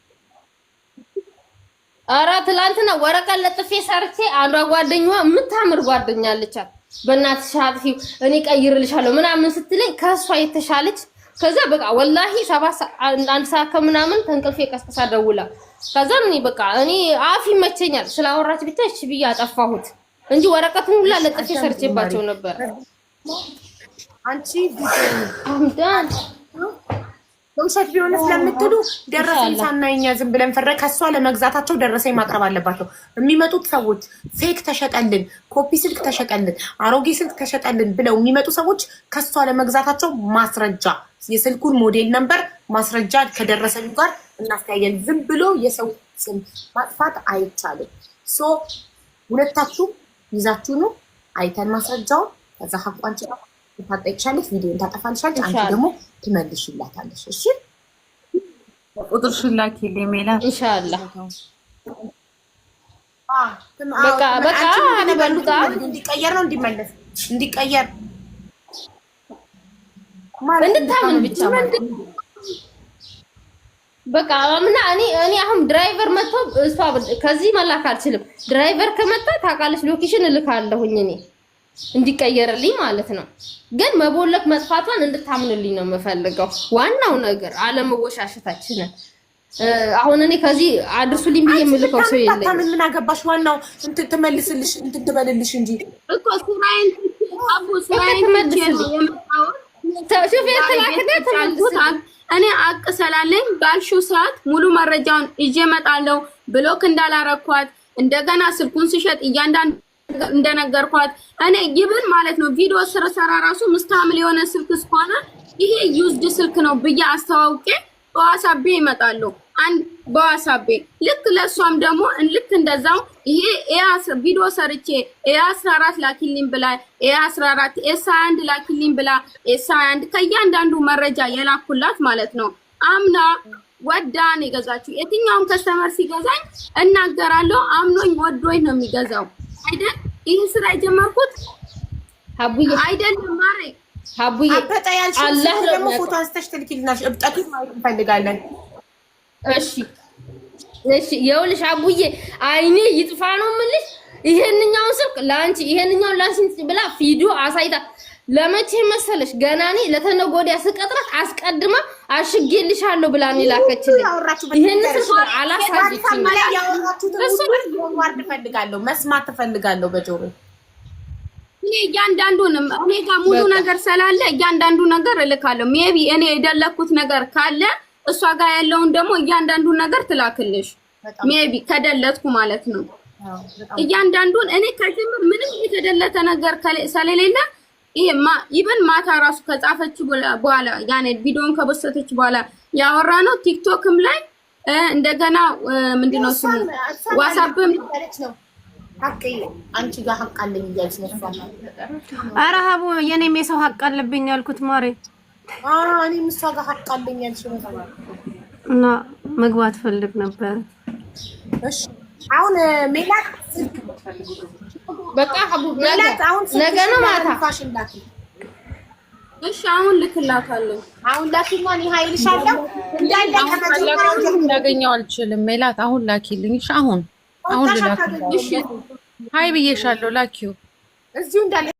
ኧረ ትላንትና ወረቀት ለጥፌ ሰርቼ አንዷ ጓደኛዋ የምታምር ጓደኛ አለቻት በእናትሽ አጥፊው እኔ ቀይርልሻለሁ ምናምን ስትለኝ ከሷ የተሻለች ከዛ በቃ ወላሂ 1 ሰዓት ከምናምን ተንቅልፌ ቀስቀሳ ደውላ ከዛ እኔ በቃ እኔ አፍ ይመቸኛል ስላወራች ብቻ እሺ ብዬ አጠፋሁት እንጂ ወረቀቱን ሁላ ለጥፌ ሰርቼባቸው ነበር። አንቺ አምዳን ውሸት ቢሆን ስለምትሉ ደረሰኝ ሳናይኛ ዝም ብለን ፈረ ከሷ ለመግዛታቸው ደረሰኝ ማቅረብ አለባቸው። የሚመጡት ሰዎች ፌክ ተሸጠልን፣ ኮፒ ስልክ ተሸጠልን፣ አሮጌ ስልክ ተሸጠልን ብለው የሚመጡ ሰዎች ከሷ ለመግዛታቸው ማስረጃ የስልኩን ሞዴል ነምበር ማስረጃ ከደረሰኙ ጋር እናስተያየን። ዝም ብሎ የሰው ስም ማጥፋት አይቻልም። ሶ ሁለታችሁ ይዛችሁ ነው አይተን ማስረጃውን ከዛ ሀቋን ታጠይቅሻለች፣ ቪዲዮን ታጠፋልሻለች፣ አንቺ ደግሞ ትመልሽላታለሽ። እሺ ቁጥርሽን ላኪልኝ ሜላት ኢንሻአላህ። በቃ አንበሉታ እንዲቀየር ነው እንዲቀየር እንድታምን ብቻ በቃ ምና እኔ አሁን ድራይቨር መጥቶ እሷ ከዚህ መላክ አልችልም። ድራይቨር ከመጣ ታውቃለች ሎኬሽን እልካለሁኝ እኔ እንዲቀየርልኝ ማለት ነው። ግን መቦለክ መጥፋቷን እንድታምንልኝ ነው የምፈልገው። ዋናው ነገር አለመወሻሸታችን። አሁን እኔ ከዚህ አድርሱልኝ ብዬ የምልከው ሰው የለኝም። ምን አገባሽ? ዋናው እንትን ትመልስልሽ እንትን ትበልልሽ እንጂ እኮ ስራዬን ትመልስልኝ ሹፌር ትላክደ ትመልስልኝ። እኔ አቅ ስላለኝ ባልሽው ሰዓት ሙሉ መረጃውን ይዤ እመጣለሁ። ብሎክ እንዳላረኳት እንደገና ስልኩን ስሸጥ እያንዳንዱ እንደነገርኳት እኔ ይብን ማለት ነው ቪዲዮ ስራ ራሱ ሙስታዕምል የሆነ ስልክ እስከሆነ ይሄ ዩዝድ ስልክ ነው ብዬ አስተዋውቄ በዋሳቤ ይመጣሉ። በዋሳቤ ልክ ለሷም ደግሞ ልክ እንደዛው ይሄ ቪዲዮ ሰርቼ ኤ14 ላኪልኝ ብላ ኤ14 ኤስ21 ላኪልኝ ብላ ኤስ21 ከእያንዳንዱ መረጃ የላኩላት ማለት ነው። አምና ወዳን የገዛችው የትኛውም ከስተመር ሲገዛኝ እናገራለሁ። አምኖኝ ወዶኝ ነው የሚገዛው አይደል? ይሄን ስራ የጀመርኩት ሀቡዬ አይደለም ማሬ ሀቡዬ አላህ ደግሞ ፎቶ አንስተሽ ትልኪልናሽ። እብጠቱን ማየት እንፈልጋለን። እሺ ይኸውልሽ ሀቡዬ አይኔ ይጥፋ ነው የምልሽ። ይሄንኛውን ስልክ ላንቺ ይሄንኛውን ላንቺ ብላ ቪዲዮ አሳይታ ለመቼ መሰለሽ ገና እኔ ለተነገ ወዲያ ስቀጥራት አስቀድማ አሽጌልሻለሁ ብላ ነው ላከችልኝ። ይሄን ስልክ አላሳየችኝም። ዋርድ ፈልጋለሁ፣ መስማት ፈልጋለሁ በጆሮ እኔ እያንዳንዱንም እኔ ጋር ሙሉ ነገር ስላለ እያንዳንዱ ነገር እልካለሁ። ሜቢ እኔ የደለኩት ነገር ካለ እሷ ጋር ያለውን ደግሞ እያንዳንዱ ነገር ትላክልሽ። ሜቢ ከደለትኩ ማለት ነው። እያንዳንዱን እኔ ከጅምር ምንም የተደለተ ነገር ስለሌለ ኢቨን ማታ ራሱ ከጻፈች በኋላ ያኔ ቪዲዮን ከበሰተች በኋላ ያወራ ነው። ቲክቶክም ላይ እንደገና ምንድነው ስሙ ዋትስአፕም ሀቅ አንቺ ጋር ሀቅ አለኝ እያልሽ ነው። ኧረ ሀቡ የኔም የሰው ሀቅ አለብኝ ያልኩት ማሬ። እኔም እሷ ጋር ሀቅ አለኝ ያልሽ ነው እና መግባት ፈልግ ነበር። እሺ አሁን ሜላት በቃ ሀቡ ነገ ነው ማታ ፋሽን ላኪ። እሺ አሁን ልክላታለሁ። አሁን ላኪና እኔ ሀይልሻለሁ እንዳለ ከመጀመሪያው እንዳገኘው አልችልም። ሜላት አሁን ላኪልኝ። እሺ አሁን ልላክ። ሀይ ብዬሻለሁ። ላኪው እዚሁ እንዳለ